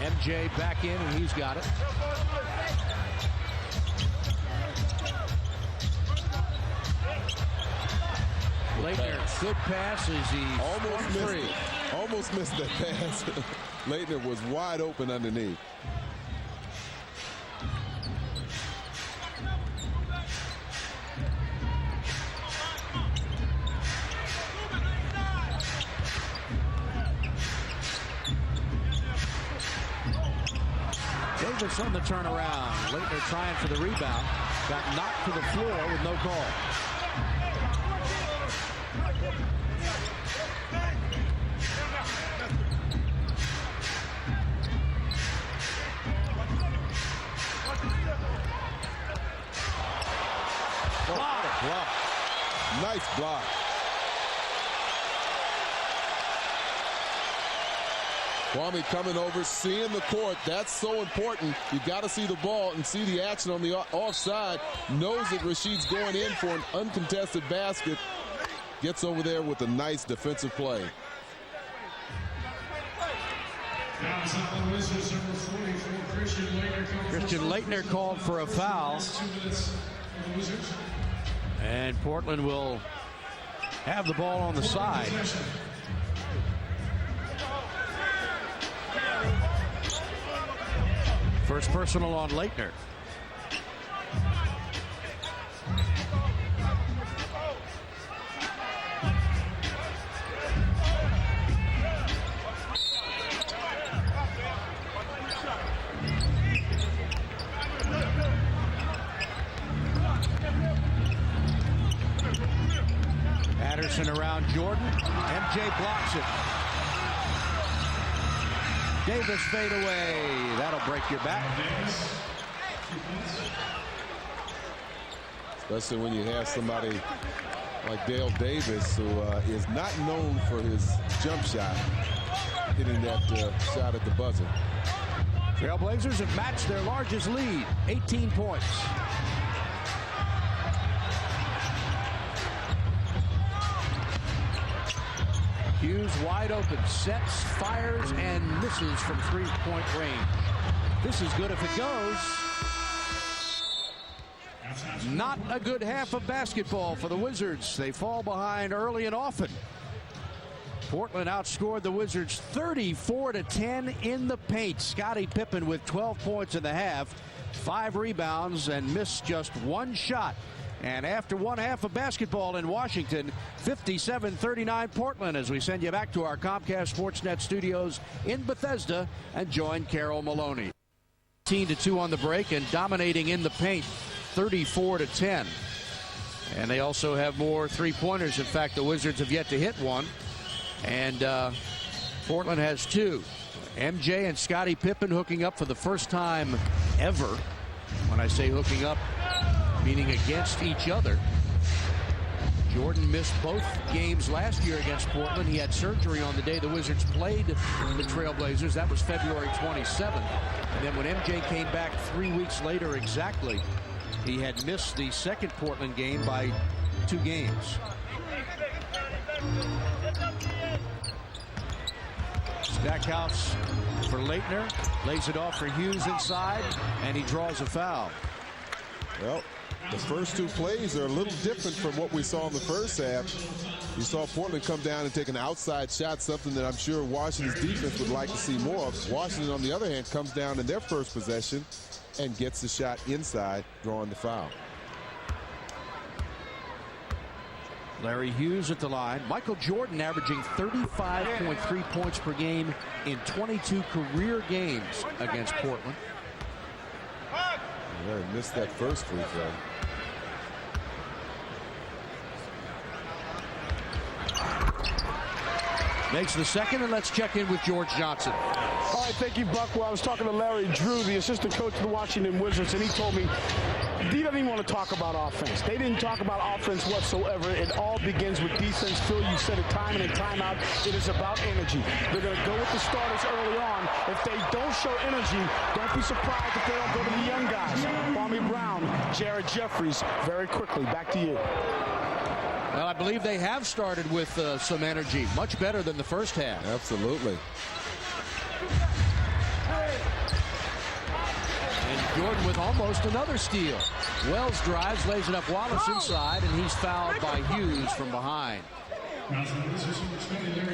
MJ back in, and he's got it. Leitner, good pass as he
almost missed that pass. Leitner was wide open underneath.
Davis on the turnaround. Leitner trying for the rebound. Got knocked to the floor with no call.
Block. Nice block. Kwame coming over, seeing the court. That's so important. You got to see the ball and see the action on the offside. Knows that Rasheed's going in for an uncontested basket. Gets over there with a nice defensive play.
Christian Leitner called for a foul. And Portland will have the ball on the side. First personal on Leitner. Patterson around Jordan. MJ blocks it. Davis fade away. That'll break your back.
Especially when you have somebody like Dale Davis, who is not known for his jump shot, hitting that shot at the buzzer.
Trailblazers have matched their largest lead, 18 points. Hughes wide open, sets, fires, and misses from 3-point range. This is good if it goes. Not a good half of basketball for the Wizards. They fall behind early and often. Portland outscored the Wizards 34-10 in the paint. Scottie Pippen with 12 points in the half, 5 rebounds, and missed just 1 shot. And after one half of basketball in Washington, 57-39 Portland, as we send you back to our Comcast Sportsnet studios in Bethesda and join Carol Maloney. 18-2 on the break and dominating in the paint, 34-10. And they also have more three-pointers. In fact, the Wizards have yet to hit one. And Portland has 2. MJ and Scottie Pippen hooking up for the first time ever. When I say hooking up, meaning against each other. Jordan missed both games last year against Portland. He had surgery on the day the Wizards played the Trailblazers. That was February 27th. And then when MJ came back 3 weeks later exactly, he had missed the second Portland game by 2 games. Stackhouse for Leitner. Lays it off for Hughes inside, and he draws a foul.
Well, the first 2 plays are a little different from what we saw in the first half. You saw Portland come down and take an outside shot, something that I'm sure Washington's defense would like to see more of. Washington, on the other hand, comes down in their first possession and gets the shot inside, drawing the foul.
Larry Hughes at the line. Michael Jordan averaging 35.3 points per game in 22 career games against Portland.
Yeah, he missed that first free throw.
Makes the second, and let's check in with George Johnson.
All right, thank you, Buck. Well, I was talking to Larry Drew, the assistant coach of the Washington Wizards, and he told me he doesn't even want to talk about offense. They didn't talk about offense whatsoever. It all begins with defense. Phil, you said it time in and time out. It is about energy. They're going to go with the starters early on. If they don't show energy, don't be surprised if they don't go to the young guys. Kwame Brown, Jared Jeffries, very quickly. Back to you.
Well, I believe they have started with some energy. Much better than the first half.
Absolutely.
And Jordan with almost another steal. Wells drives, lays it up Wallace inside, and he's fouled by Hughes from behind.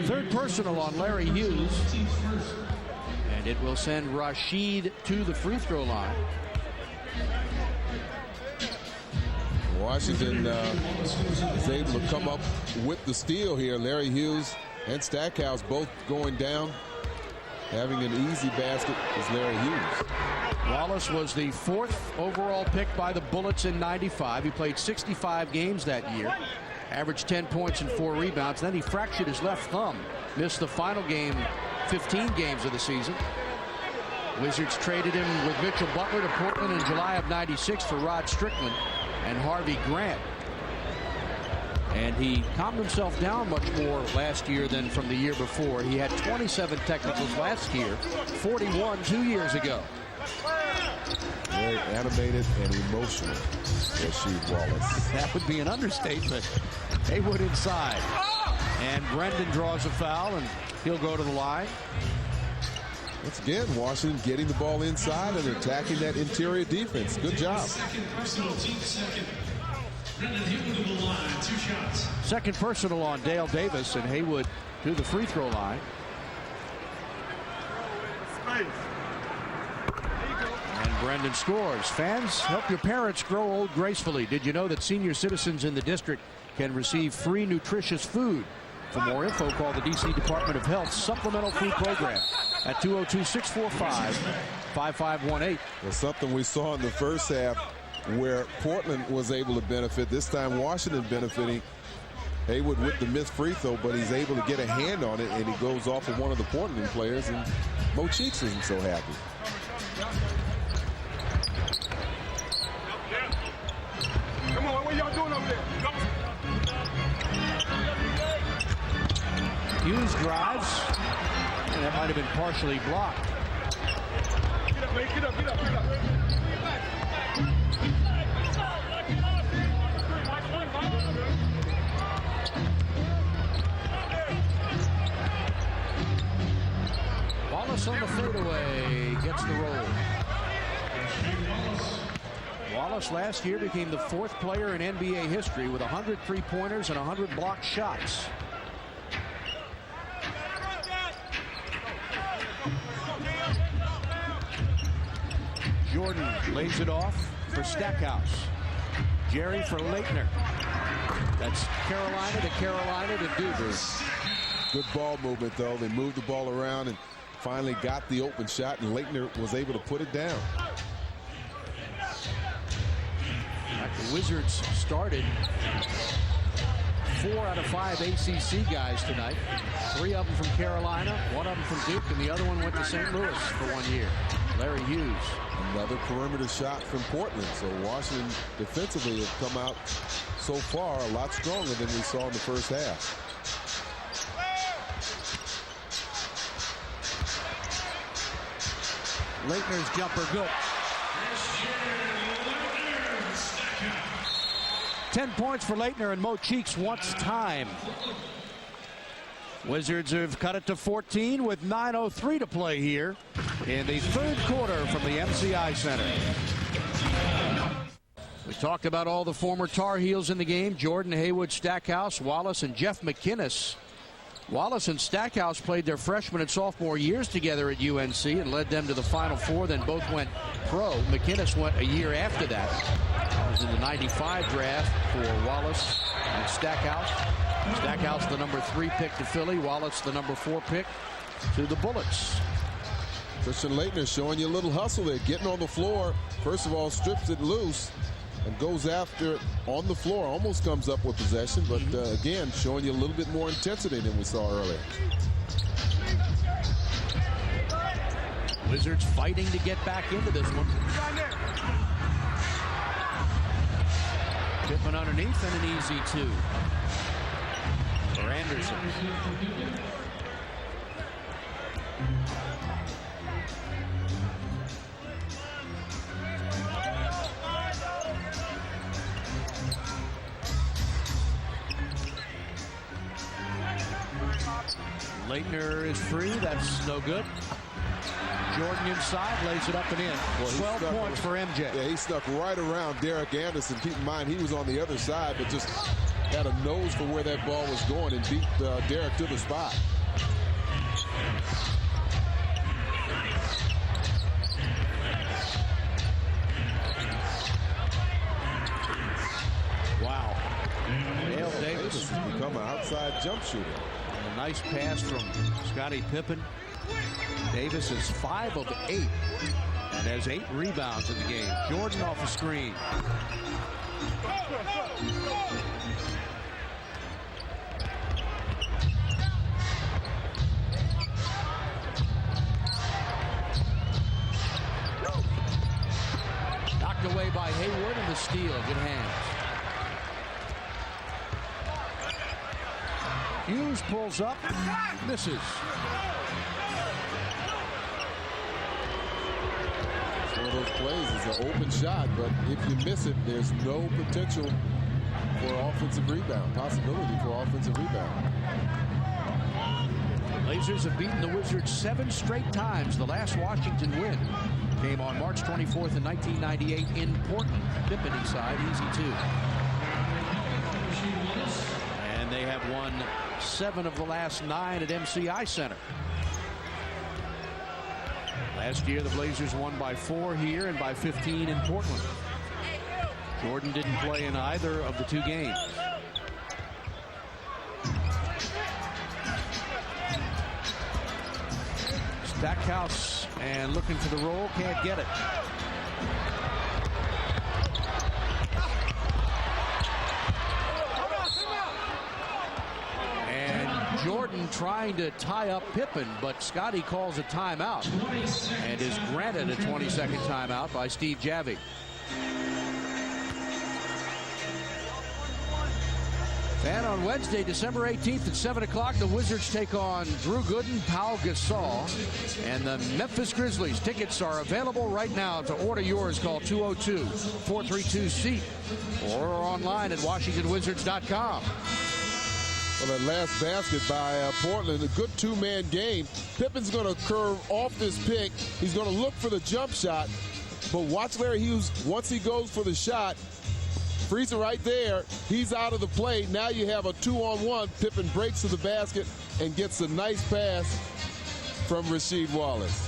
Third personal on Larry Hughes. And it will send Rashid to the free throw line.
Washington is able to come up with the steal here. Larry Hughes and Stackhouse both going down. Having an easy basket is Larry Hughes.
Wallace was the 4th overall pick by the Bullets in '95. He played 65 games that year. Averaged 10 points and 4 rebounds. Then he fractured his left thumb. Missed the final game, 15 games of the season. Wizards traded him with Mitchell Butler to Portland in July of '96 for Rod Strickland and Harvey Grant. And he calmed himself down much more last year than from the year before. He had 27 technicals last year, 41 2 years ago.
Very animated and emotional, Rasheed Wallace.
That would be an understatement. Haywood inside. And Brendan draws a foul, and he'll go to the line.
Once again, Washington getting the ball inside and attacking that interior defense. Good job.
Second personal on Dale Davis, and Haywood to the free throw line. And Brendan scores. Fans, help your parents grow old gracefully. Did you know that senior citizens in the district can receive free nutritious food? For more info, call the D.C. Department of Health Supplemental Food Program at 202-645-5518.
Well, something we saw in the first half where Portland was able to benefit. This time Washington benefiting. Haywood with the missed free throw, but he's able to get a hand on it, and he goes off of one of the Portland players, and Mo Cheeks isn't so happy.
Come on, what y'all doing up there?
Hughes drives, and that might have been partially blocked.
Get up, man, get up, get up, get up.
Wallace on the fadeaway gets the roll. Wallace last year became the 4th player in NBA history with 100 3-pointers and 100 blocked shots. Jordan lays it off for Stackhouse. Jerry for Leitner. That's Carolina to Dubers.
Good ball movement, though. They moved the ball around and finally got the open shot, and Leitner was able to put it down.
The Wizards started 4 out of 5 ACC guys tonight. 3 of them from Carolina, 1 of them from Duke, and the other one went to St. Louis for 1 year. Larry Hughes.
Another perimeter shot from Portland. So Washington defensively have come out so far a lot stronger than we saw in the first half.
Leitner's jumper good. 10 points for Leitner, and Mo Cheeks wants time. Wizards have cut it to 14 with 9:03 to play here in the third quarter from the MCI Center. We talked about all the former Tar Heels in the game: Jordan, Haywood, Stackhouse, Wallace, and Jeff McInnes. Wallace and Stackhouse played their freshman and sophomore years together at UNC and led them to the Final Four, then both went pro. McInnes went a year after that. That was in the 95 draft for Wallace and Stackhouse. Stackhouse the number 3 pick to Philly, Wallace the number 4 pick to the Bullets.
Christian Leitner showing you a little hustle there, getting on the floor. First of all, strips it loose and goes after it on the floor. Almost comes up with possession, but again, showing you a little bit more intensity than we saw earlier.
Wizards fighting to get back into this one. Pippen underneath and an easy 2 for Anderson. Leitner is free. That's no good. Jordan inside, lays it up and in. Well, 12 points for MJ.
Yeah, he snuck right around Derek Anderson. Keep in mind, he was on the other side, but just had a nose for where that ball was going and beat Derek to the spot.
Wow. Dale
Davis has become an outside jump shooter.
And a nice pass from Scottie Pippen. Davis is 5 of 8 and has 8 rebounds in the game. Jordan off a screen. Knocked away by Hayward, and the steal. Good hands. Hughes pulls up, misses.
One of those plays is an open shot, but if you miss it, there's no potential for offensive rebound, possibility for offensive rebound.
Blazers have beaten the Wizards 7 straight times. The last Washington win came on March 24th in 1998 in Portland. Pippen inside, easy 2. And they have won 7 of the last 9 at MCI Center. Last year, the Blazers won by 4 here and by 15 in Portland. Jordan didn't play in either of the 2 games. Stackhouse and looking for the roll, can't get it. Jordan trying to tie up Pippen, but Scottie calls a timeout and is granted a 20-second timeout by Steve Javie. And on Wednesday, December 18th at 7 o'clock, the Wizards take on Drew Gooden, Pau Gasol, and the Memphis Grizzlies. Tickets are available right now. To order yours, call 202-432-SEAT or online at WashingtonWizards.com.
Well, that last basket by Portland, a good 2-man game. Pippen's going to curve off this pick. He's going to look for the jump shot. But watch Larry Hughes, once he goes for the shot, freeze it right there. He's out of the play. Now you have a 2-on-1. Pippen breaks to the basket and gets a nice pass from Rasheed Wallace.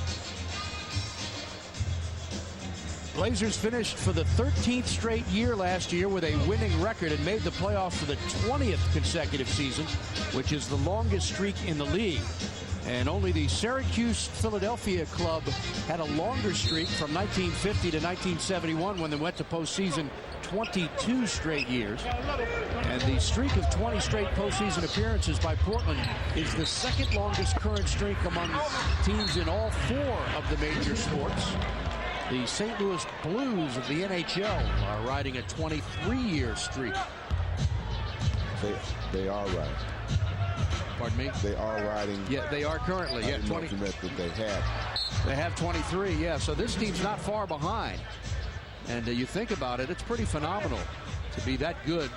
Blazers finished for the 13th straight year last year with a winning record and made the playoffs for the 20th consecutive season, which is the longest streak in the league. And only the Syracuse-Philadelphia club had a longer streak from 1950 to 1971 when they went to postseason 22 straight years. And the streak of 20 straight postseason appearances by Portland is the second longest current streak among teams in all 4 of the major sports. The St. Louis Blues of the NHL are riding a 23-year streak.
They are riding.
Pardon me?
They are riding.
Yeah, they are currently. Yeah, 20.
That they have.
They have 23. Yeah, so this team's not far behind. And you think about it, it's pretty phenomenal to be that good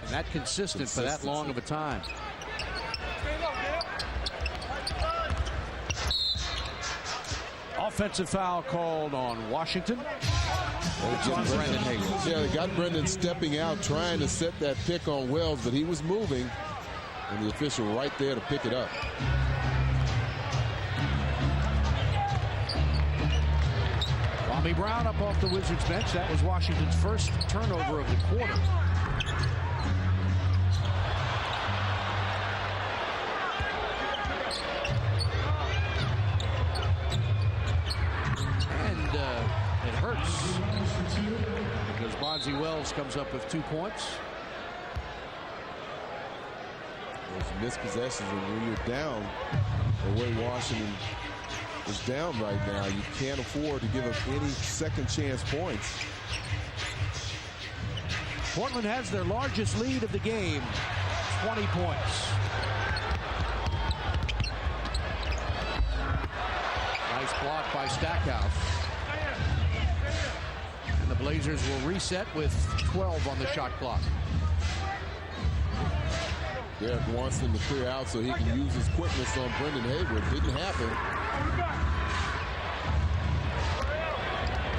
and that consistent for that long of a time. Offensive foul called on Washington. It's on Brendan Haywood.
Yeah, they got Brendan stepping out, trying to set that pick on Wells, but he was moving, and the official right there to pick it up.
Kwame Brown up off the Wizards bench. That was Washington's first turnover of the quarter. And it hurts because Bonzi Wells comes up with 2 points.
Those missed possessions, and when you're down the way Washington is down right now, you can't afford to give up any second chance points.
Portland has their largest lead of the game, 20 points. Nice block by Stackhouse. And the Blazers will reset with 12 on the shot clock.
Derek wants them to clear out so he can use his quickness on Brendan Haywood. Didn't happen.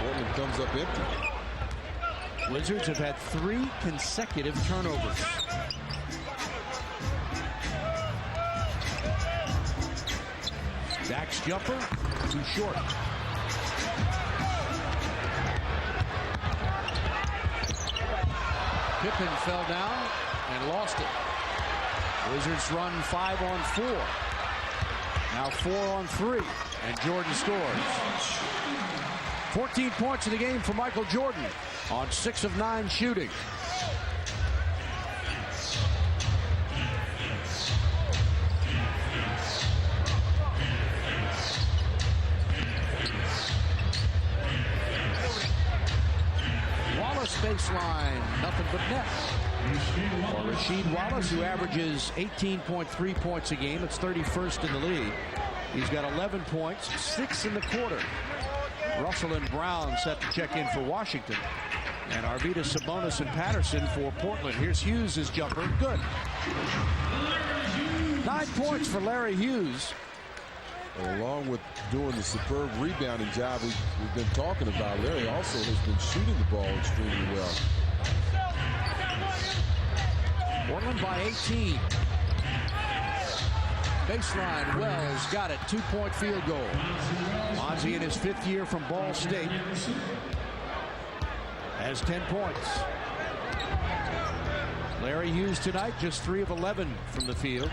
Portland comes up empty.
Wizards have had 3 consecutive turnovers. Dak's jumper, too short. Pippen fell down and lost it. Wizards run 5 on 4. Now 4 on 3. And Jordan scores. 14 points in the game for Michael Jordan on 6 of 9 shooting. Wallace baseline, nothing but net. For Rasheed Wallace, who averages 18.3 points a game. It's 31st in the league. He's got 11 points, 6 in the quarter. Russell and Brown set to check in for Washington. And Arvydas, Sabonis, and Patterson for Portland. Here's Hughes' jumper. Good. 9 points for Larry Hughes.
Along with doing the superb rebounding job we've been talking about, Larry also has been shooting the ball extremely well.
Portland by 18. Baseline, Wells got it. 2-point field goal. Bonzi in his 5th year from Ball State has 10 points. Larry Hughes tonight just 3 of 11 from the field.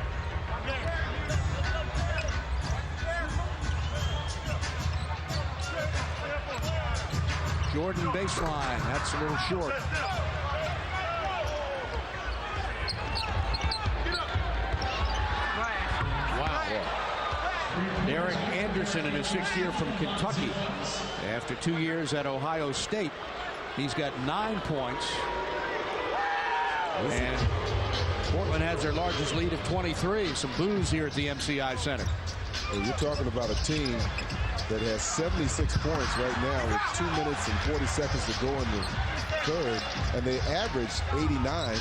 Jordan baseline, that's a little short. Derek Anderson in his 6th year from Kentucky. After 2 years at Ohio State, he's got 9 points. And Portland has their largest lead of 23. Some boos here at the MCI Center.
Well, you're talking about a team that has 76 points right now with 2 minutes and 40 seconds to go in the third, and they averaged 89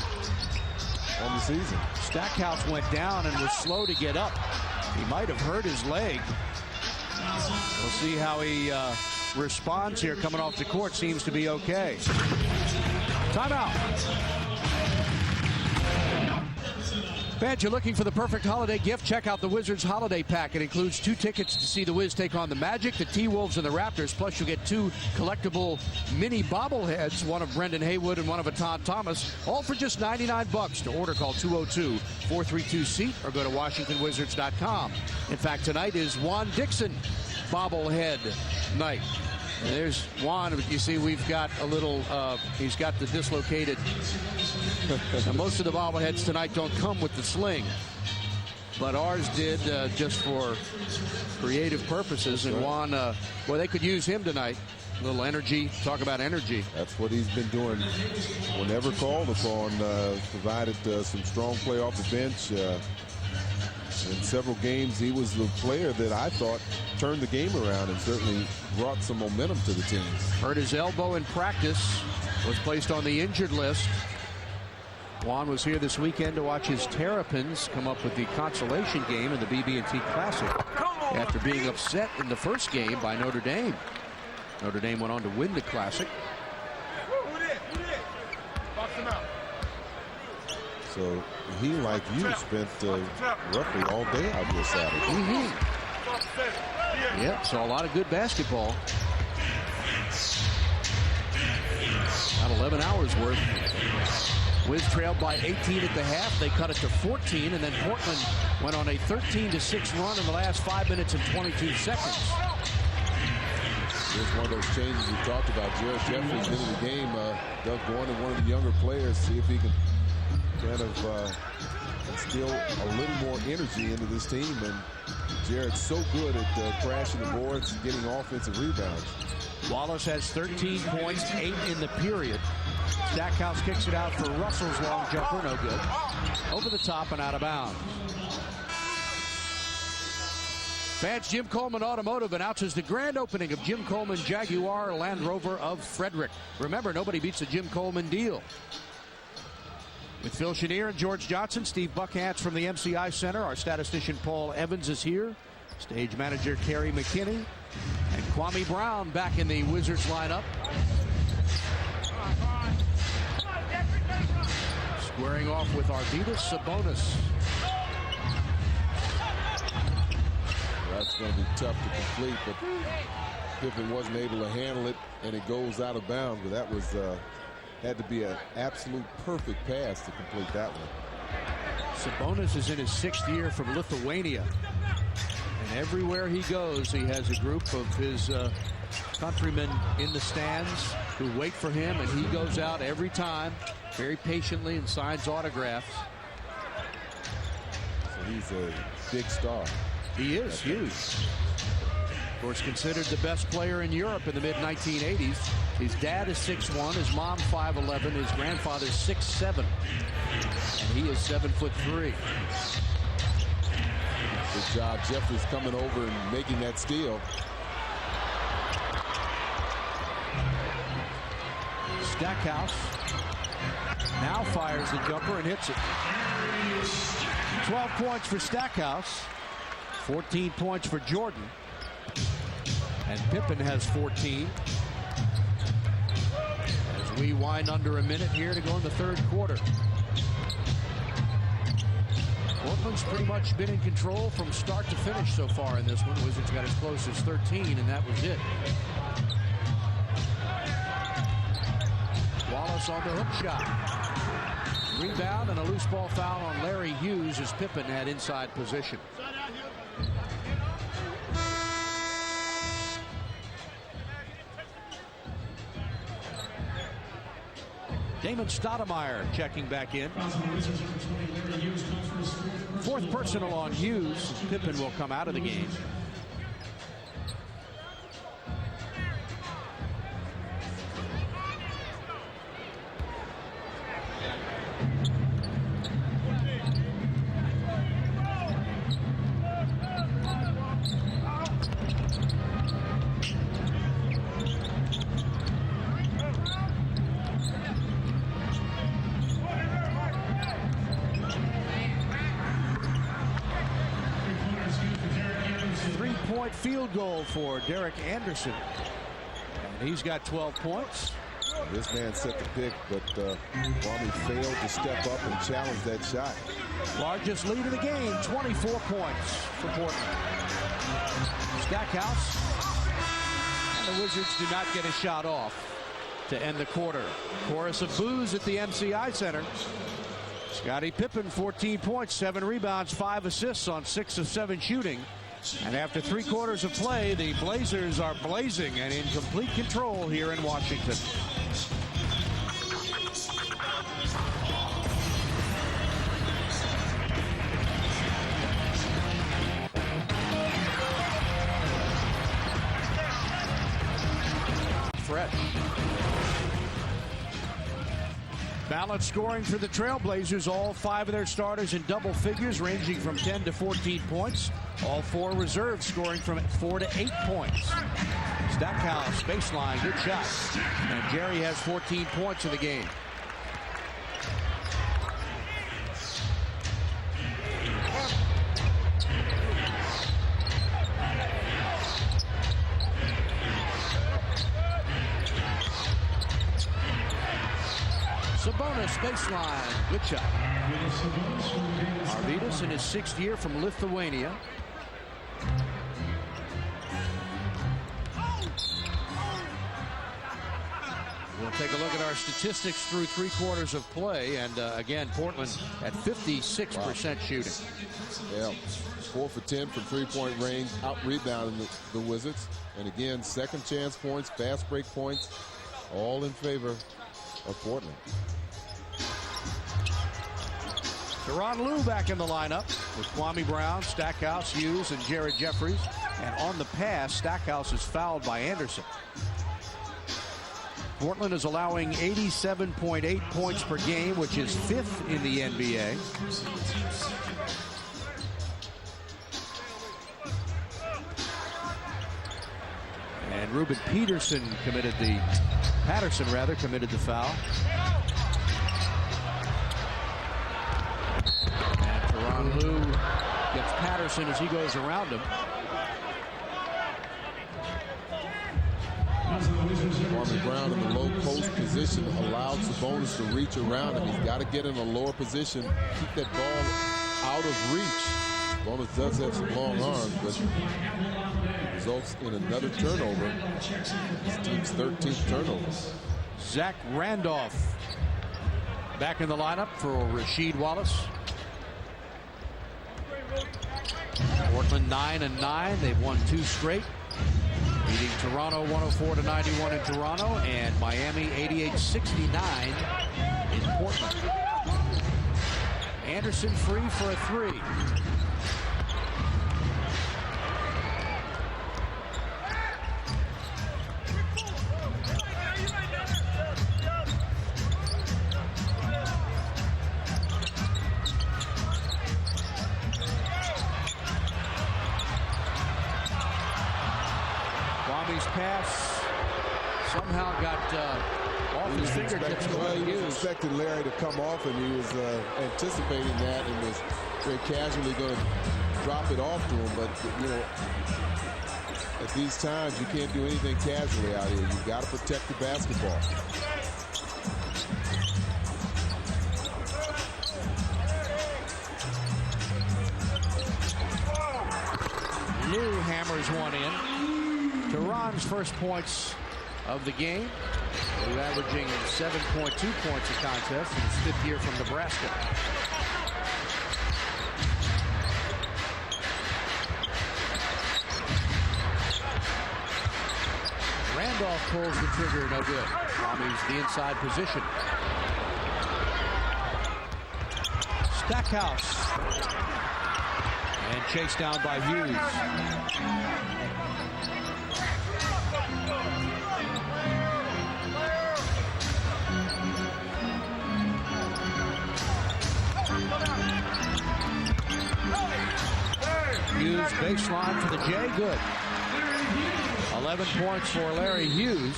on the season.
Stackhouse went down and was slow to get up. He might have hurt his leg. We'll see how he responds here coming off the court. Seems to be okay. Timeout. Fans, you're looking for the perfect holiday gift? Check out the Wizards holiday pack. It includes 2 tickets to see the Wiz take on the Magic, the T-Wolves, and the Raptors. Plus, you'll get 2 collectible mini bobbleheads, one of Brendan Haywood and one of Todd Thomas, all for just $99. To order, call 202-432-SEAT or go to WashingtonWizards.com. In fact, tonight is Juan Dixon bobblehead night. And there's Juan. You see, we've got a little, he's got the dislocated. Now, most of the bobbleheads tonight don't come with the sling, but ours did just for creative purposes. And Juan, well, they could use him tonight. A little energy. Talk about energy.
That's what he's been doing whenever called upon. Provided some strong play off the bench. In several games, he was the player that I thought turned the game around and certainly brought some momentum to the team.
Hurt his elbow in practice, was placed on the injured list. Juan was here this weekend to watch his Terrapins come up with the consolation game in the BB&T Classic after being upset in the first game by Notre Dame. Notre Dame went on to win the Classic.
Box him out.
So he, like you, spent roughly all day out here Saturday.
Yep, saw a lot of good basketball. About 11 hours worth. Wiz trailed by 18 at the half. They cut it to 14, and then Portland went on a 13-6 run in the last 5 minutes and 22 seconds.
Here's one of those changes we talked about. Jared Jeffries into the game. Doug Gordon, one of the younger players, see if he can kind of instill a little more energy into this team. And Jared's so good at crashing the boards and getting offensive rebounds.
Wallace has 13 points, 8 in the period. Stackhouse kicks it out for Russell's long jumper, no good. Over the top and out of bounds. Fans, Jim Coleman Automotive announces the grand opening of Jim Coleman Jaguar Land Rover of Frederick. Remember, nobody beats the Jim Coleman deal. With Phil Chenier and George Johnson, Steve Buckhantz from the MCI Center. Our statistician Paul Evans is here. Stage manager Kerry McKinney. And Kwame Brown back in the Wizards lineup. Squaring off with Arvydas Sabonis.
That's going to be tough to complete, but Pippen wasn't able to handle it, and it goes out of bounds. But that was had to be an absolute perfect pass to complete that one.
Sabonis is in his 6th year from Lithuania. And everywhere he goes, he has a group of his countrymen in the stands who wait for him, and he goes out every time very patiently and signs autographs.
So he's a big star.
He is huge. Of course, considered the best player in Europe in the mid-1980s. His dad is 6'1", his mom 5'11", his grandfather's 6'7", and he is 7'3".
Good job, Jeffries coming over and making that steal.
Stackhouse now fires the jumper and hits it. 12 points for Stackhouse, 14 points for Jordan, and Pippen has 14. As we wind under a minute here to go in the 3rd quarter. Portland's pretty much been in control from start to finish so far in this one. Wizards got as close as 13, and that was it. Wallace on the hook shot. Rebound and a loose ball foul on Larry Hughes as Pippen had inside position. Damon Stoudemire checking back in. 4th personal on Hughes. Pippen will come out of the game. Field goal for Derek Anderson, and he's got 12 points.
This man set the pick, but Kwame failed to step up and challenge that shot.
Largest lead of the game, 24 points for Portland. Stackhouse. And the Wizards do not get a shot off to end the quarter. Chorus of boos at the MCI Center. Scottie Pippen, 14 points, 7 rebounds, 5 assists on 6 of 7 shooting. And after 3 quarters of play, the Blazers are blazing and in complete control here in Washington. Threat. Balanced scoring for the Trailblazers. All 5 of their starters in double figures, ranging from 10 to 14 points. All 4 reserves scoring from 4 to 8 points. Stackhouse, baseline, good shot. And Jerry has 14 points in the game. Sabonis, baseline, good shot. Arvydas in his 6th year from Lithuania. We'll take a look at our statistics through 3 quarters of play, and again, Portland at 56% shooting.
Yeah, 4 for 10 from 3-point range, out-rebounding the Wizards. And again, second chance points, fast break points, all in favor of Portland.
Tyronn Lue back in the lineup with Kwame Brown, Stackhouse, Hughes, and Jared Jeffries. And on the pass, Stackhouse is fouled by Anderson. Portland is allowing 87.8 points per game, which is 5th in the NBA. And Ruben Patterson committed the foul. And Tyronn Lue gets Patterson as he goes around him.
Kwame Brown in the low post position allowed Sabonis to reach around him. He's got to get in a lower position, keep that ball out of reach. Sabonis does have some long arms, but it results in another turnover. His team's 13th turnover.
Zach Randolph back in the lineup for Rasheed Wallace. Portland 9-9. They've won 2 straight. Beating Toronto 104-91 in Toronto, and Miami 88-69 in Portland. Anderson free for a 3. Pass somehow got off his fingertips.
He was expecting Larry to come off, and he was anticipating that and was very casually going to drop it off to him. But, you know, at these times, you can't do anything casually out here. You've got to protect the basketball.
Lue hammers one in. Tyron's first points of the game. Lue averaging 7.2 points a contest in his 5th year from Nebraska. Randolph pulls the trigger, no good. Kwame's the inside position. Stackhouse. And chased down by Hughes. Hughes baseline for the J, good. 11 points for Larry Hughes.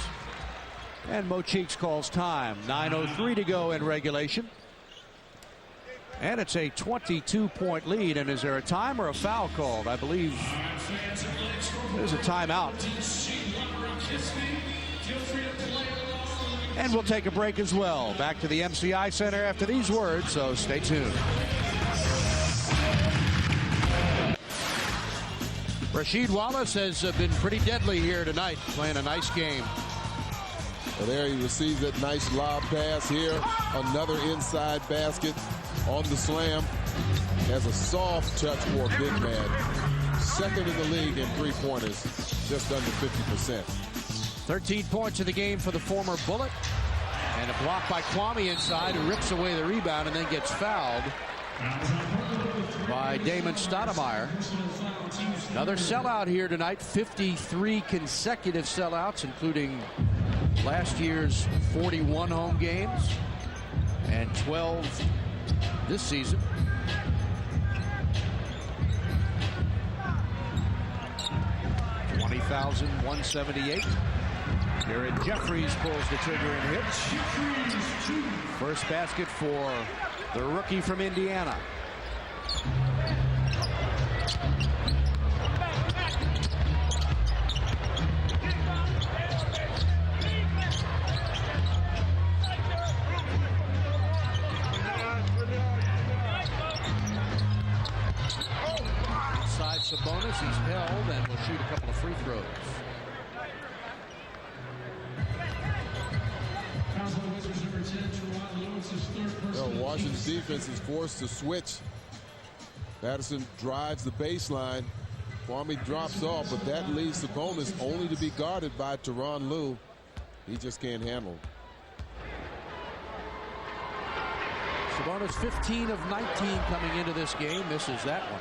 And Mo Cheeks calls time. 9:03 to go in regulation. And it's a 22-point lead. And is there a time or a foul called? I believe there's a timeout. And we'll take a break as well. Back to the MCI Center after these words, so stay tuned. Rasheed Wallace has been pretty deadly here tonight, playing a nice game.
Well, there he receives that nice lob pass here. Another inside basket on the slam. Has a soft touch for a big man. Second in the league in three-pointers, just under 50%.
13 points in the game for the former Bullet. And a block by Kwame inside, who rips away the rebound and then gets fouled by Damon Stoudemire. Another sellout here tonight. 53 consecutive sellouts, including last year's 41 home games and 12 this season. $20,178. Jared Jeffries pulls the trigger and hits. First basket for the rookie from Indiana. Inside Sabonis, he's held and will shoot a couple of free throws.
Washington's defense is forced to switch. Patterson drives the baseline. Kwame drops off, but that leaves Sabonis only to be guarded by Tyronn Lue. He just can't handle him.
Sabonis 15 of 19 coming into this game. Misses that one.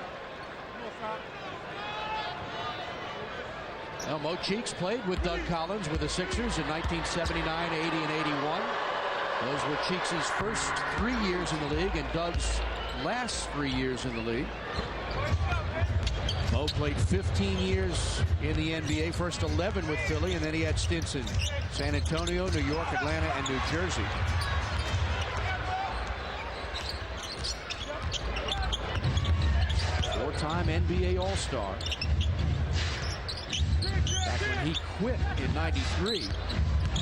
Now, Mo Cheeks played with Doug Collins with the Sixers in 1979, 80, and 81. Those were Cheeks' first 3 years in the league and Doug's last 3 years in the league. Mo played 15 years in the NBA, first 11 with Philly, and then he had stints in San Antonio, New York, Atlanta, and New Jersey. Four-time NBA All-Star. Back when he quit in '93.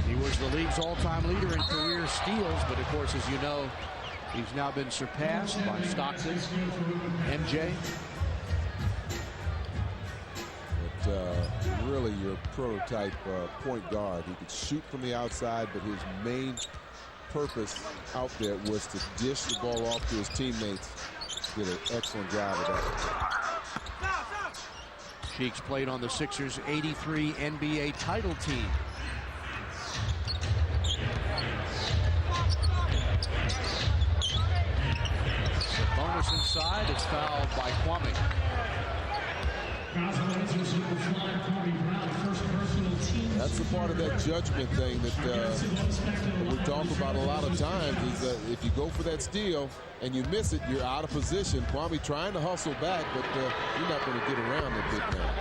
He was the league's all-time leader in career steals, but of course, as you know, he's now been surpassed by Stockton, MJ.
But really your prototype point guard. He could shoot from the outside, but his main purpose out there was to dish the ball off to his teammates. Did an excellent job of that.
Cheeks played on the Sixers' '83 NBA title team. Bonus inside, it's fouled by Kwame.
That's the part of that judgment thing that we talk about a lot of times is that if you go for that steal and you miss it, you're out of position. Kwame trying to hustle back, but you're not going to get around the big man.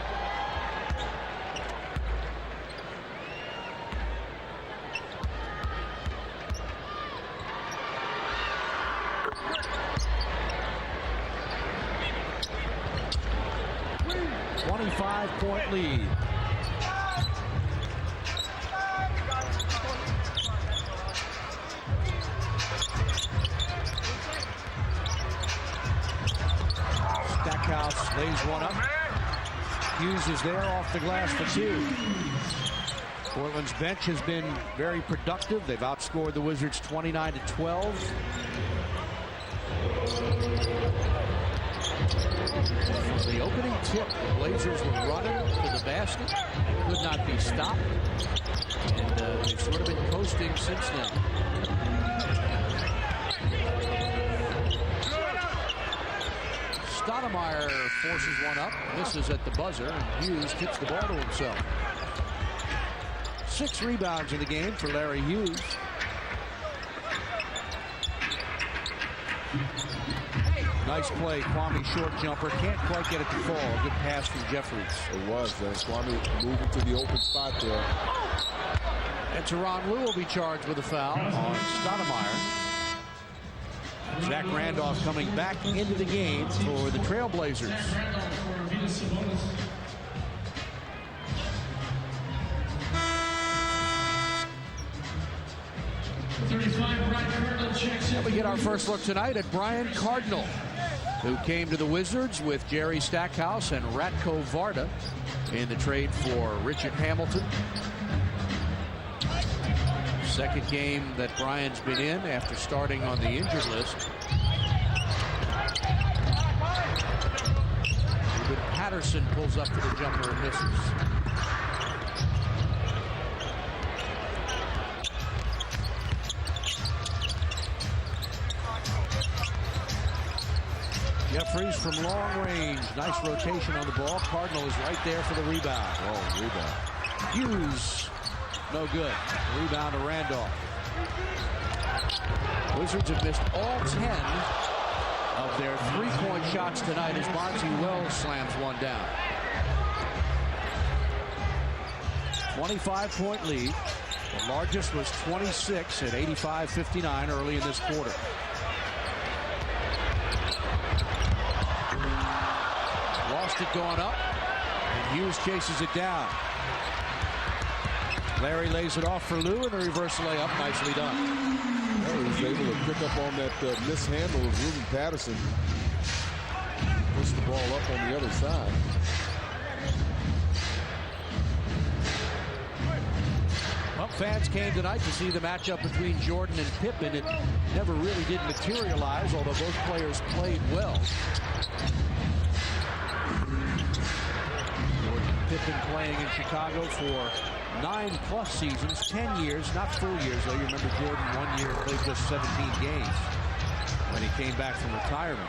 Point lead. Stackhouse lays one up. Hughes is there off the glass for two. Portland's bench has been very productive. They've outscored the Wizards 29-12. From the opening tip, the Blazers were running to the basket, could not be stopped, and they've sort of been coasting since then. Stoudemire forces one up, misses at the buzzer, and Hughes tips the ball to himself. 6 rebounds in the game for Larry Hughes. Nice play, Kwame short jumper, can't quite get it to fall. Good pass from Jeffries.
It was, Kwame moving to the open spot there.
And Tyronn Lue will be charged with a foul on Stoudemire. Zach Randolph coming back into the game for the Trailblazers. And we get our first look tonight at Brian Cardinal, who came to the Wizards with Jerry Stackhouse and Ratko Varda in the trade for Richard Hamilton. Second game that Brian's been in after starting on the injured list. Ruben Patterson pulls up to the jumper and misses. Jeffries from long range. Nice rotation on the ball. Cardinal is right there for the rebound.
Oh, rebound.
Hughes, no good. Rebound to Randolph. Wizards have missed all 10 of their three-point shots tonight as Bonzi Wells slams one down. 25-point lead. The largest was 26 at 85-59 early in this quarter. Lost it going up, and Hughes chases it down. Larry lays it off for Lou, and the reverse layup, nicely done.
Well, he was able to pick up on that mishandle of Ruben Patterson. Push the ball up on the other side.
Well, fans came tonight to see the matchup between Jordan and Pippen. It never really did materialize, although both players played well. Pippen playing in Chicago for 9+ seasons, 10 years, not full years though. You remember Jordan 1 year played just 17 games when he came back from retirement.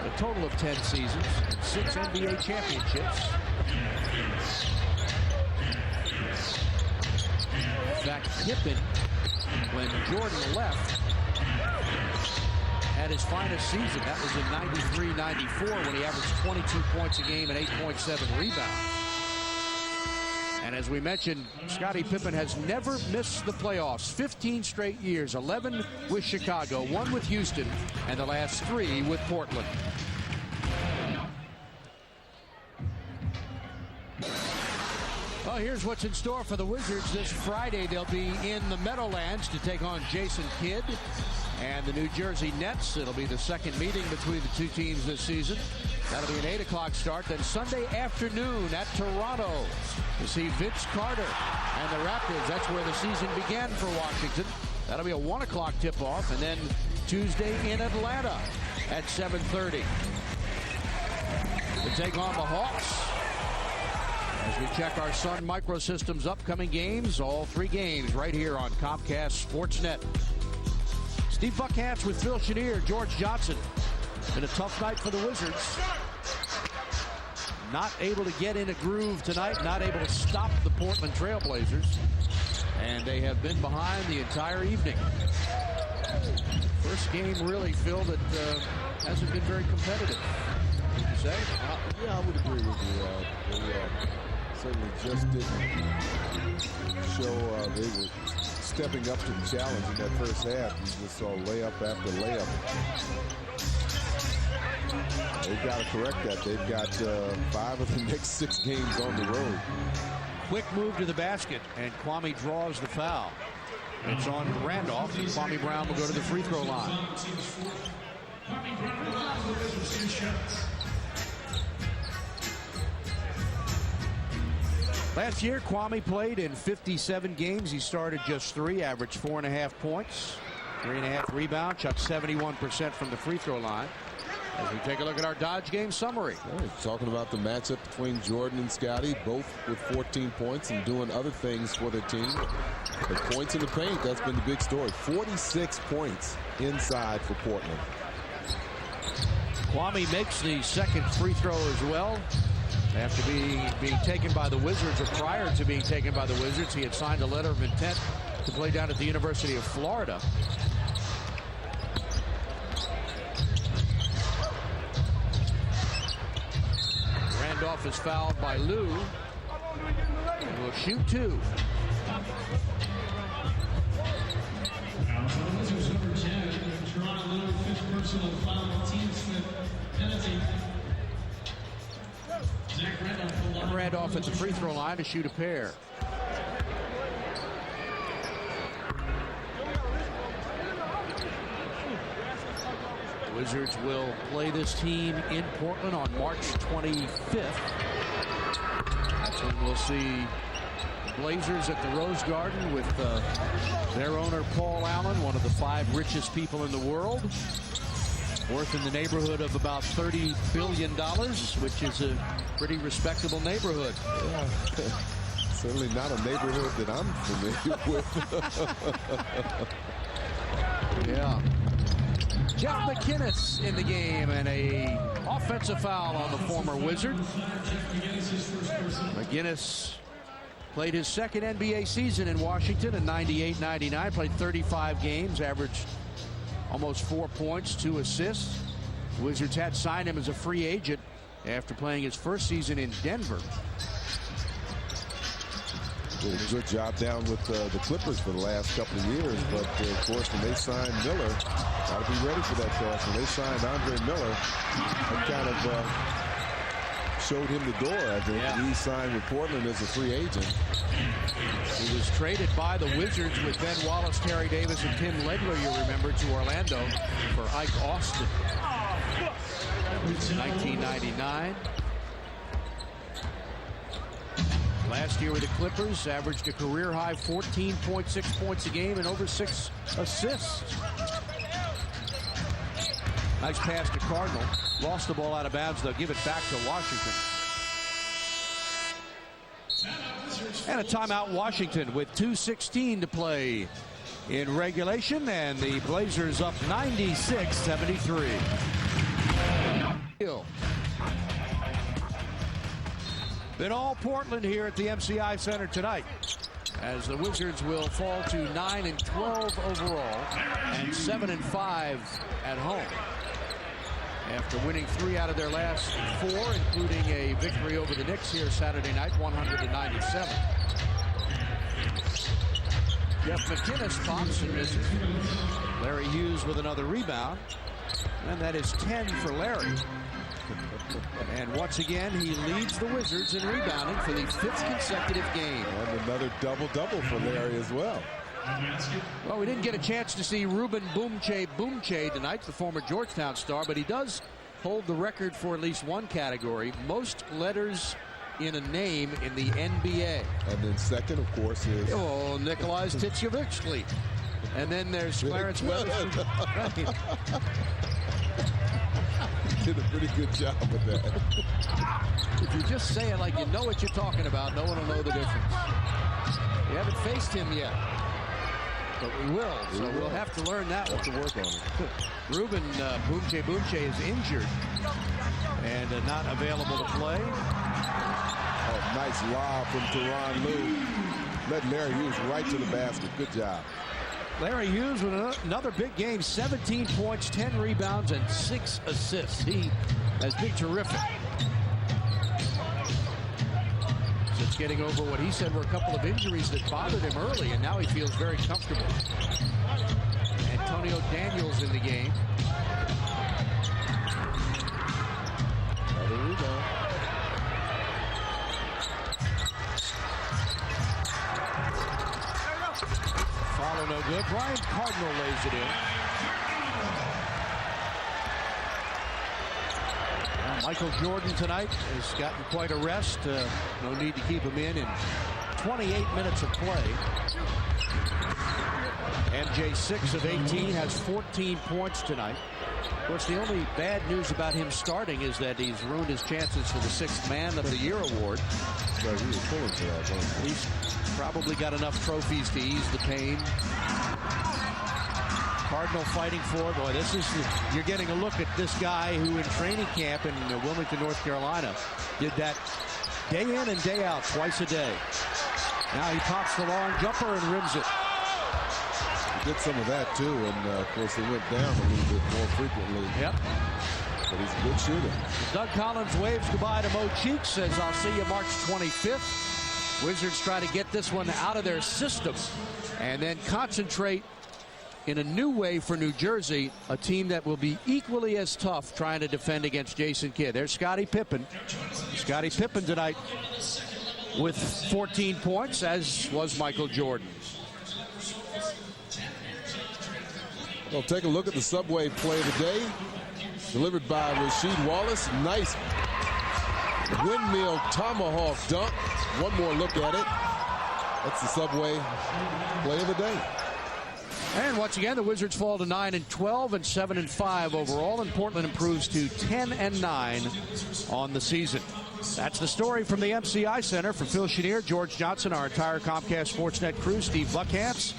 A total of 10 seasons, 6 NBA championships. In fact, Pippen, when Jordan left, had his finest season. That was in 93-94 when he averaged 22 points a game and 8.7 rebounds. And as we mentioned, Scottie Pippen has never missed the playoffs. 15 straight years, 11 with Chicago, 1 with Houston, and the last 3 with Portland. Well, here's what's in store for the Wizards. This Friday, they'll be in the Meadowlands to take on Jason Kidd and the New Jersey Nets. It'll be the second meeting between the two teams this season. That'll be an 8 o'clock start. Then Sunday afternoon at Toronto to see Vince Carter and the Raptors. That's where the season began for Washington. That'll be a 1 o'clock tip-off. And then Tuesday in Atlanta at 7:30. To take on the Hawks. As we check our Sun Microsystems upcoming games, all 3 games right here on Comcast Sportsnet. Steve Buckhantz with Phil Chenier, George Johnson. Been a tough night for the Wizards. Not able to get in a groove tonight, not able to stop the Portland Trailblazers. And they have been behind the entire evening. First game really, Phil, that hasn't been very competitive. Would you say?
Yeah, I would agree with you. They certainly just didn't show they were stepping up to the challenge in that first half. You just saw layup after layup. They've got to correct that. They've got 5 of the next 6 games on the road.
Quick move to the basket, and Kwame draws the foul. It's on Randolph, and Kwame Brown will go to the free throw line. Last year, Kwame played in 57 games. He started just 3, averaged 4.5 points, 3.5 rebounds, shot 71% from the free throw line. As we take a look at our Dodge game summary.
Yeah, talking about the matchup between Jordan and Scottie, both with 14 points and doing other things for their team. The points in the paint, that's been the big story. 46 points inside for Portland.
Kwame makes the second free throw as well. After being taken by the Wizards, or prior to being taken by the Wizards, he had signed a letter of intent to play down at the University of Florida. Randolph is fouled by Lou. And will shoot 2. Randolph at the free throw line to shoot a pair. Wizards will play this team in Portland on March 25th. That's when we'll see Blazers at the Rose Garden with their owner Paul Allen, one of the 5 richest people in the world, worth in the neighborhood of about $30 billion, which is a pretty respectable neighborhood.
Yeah. Certainly not a neighborhood that I'm familiar with.
Yeah. Jeff McInnes in the game, and a offensive foul on the former Wizard. McInnes played his second NBA season in Washington in 98-99, played 35 games, averaged almost 4 points, 2 assists. The Wizards had signed him as a free agent after playing his first season in Denver.
Did a good job down with the Clippers for the last couple of years, but of course when they signed Miller, got to be ready for that task. When they signed Andre Miller, that kind of showed him the door. I think he signed with Portland as a free agent.
He was traded by the Wizards with Ben Wallace, Terry Davis, and Tim Legler, you remember, to Orlando for Ike Austin. That was in 1999. Last year with the Clippers, averaged a career-high 14.6 points a game and over 6 assists. Nice pass to Cardinal. Lost the ball out of bounds. They'll give it back to Washington. And a timeout, Washington, with 2:16 to play in regulation, and the Blazers up 96-73. Been all Portland here at the MCI Center tonight, as the Wizards will fall to 9-12 overall and 7-5 at home, after winning 3 out of their last 4, including a victory over the Knicks here Saturday night, 100-97. Jeff McInnes pops and misses. Larry Hughes with another rebound, and that is 10 for Larry. And once again, he leads the Wizards in rebounding for the 5th consecutive game.
And another double-double for Larry as well.
Well, we didn't get a chance to see Ruben Boomche tonight, the former Georgetown star, but he does hold the record for at least one category: most letters in a name in the NBA.
And then second, of course, is
Nikolai Titchevich. And then there's Clarence Weatherspoon.
Did a pretty good job with that.
If you just say it like you know what you're talking about, no one will know the difference. We haven't faced him yet, but we will. So we'll have to learn that.
We'll have to work on it.
Ruben Boomche is injured and not available to play.
Oh, nice lob from Tyronn Lue. Led Larry Hughes right to the basket. Good job.
Larry Hughes with another big game, 17 points, 10 rebounds, and 6 assists. He has been terrific. Just getting over what he said were a couple of injuries that bothered him early, and now he feels very comfortable. Antonio Daniels in the game.
Another rebound.
Follow no good. Brian Cardinal lays it in. Michael Jordan tonight has gotten quite a rest. No need to keep him in 28 minutes of play. MJ, 6 of 18, has 14 points tonight. Of course, the only bad news about him starting is that he's ruined his chances for the 6th Man of the Year award.
Well, he was pulling for that, wasn't he?
He's probably got enough trophies to ease the pain. Cardinal fighting for it. Boy, this is you're getting a look at this guy who in training camp in Wilmington, North Carolina, did that day in and day out, twice a day. Now he pops the long jumper and rims it.
He did some of that too, and of course they went down a little bit more frequently.
Yep.
But he's a good shooter.
Doug Collins waves goodbye to Mo Cheeks, says I'll see you March 25th. Wizards try to get this one out of their system and then concentrate in a new way for New Jersey, a team that will be equally as tough trying to defend against Jason Kidd. There's Scottie Pippen. Scottie Pippen tonight with 14 points, as was Michael Jordan.
Well, take a look at the Subway play of the day. Delivered by Rasheed Wallace. Nice windmill tomahawk dunk. One more look at it. That's the Subway play of the day.
And once again, the Wizards fall to 9-12 and 7-5 overall, and Portland improves to 10-9 on the season. That's the story from the MCI Center. For Phil Chenier, George Johnson, our entire Comcast Sportsnet crew, Steve Buckhantz,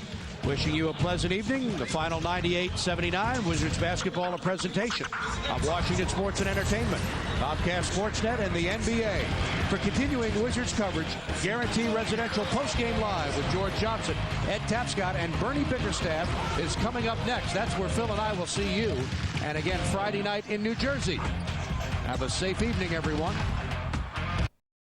wishing you a pleasant evening. The final 98-79 Wizards basketball a presentation of Washington Sports and Entertainment, Comcast Sportsnet, and the NBA. For continuing Wizards coverage, Guarantee Residential Postgame Live with George Johnson, Ed Tapscott, and Bernie Bickerstaff is coming up next. That's where Phil and I will see you. And again, Friday night in New Jersey. Have a safe evening, everyone.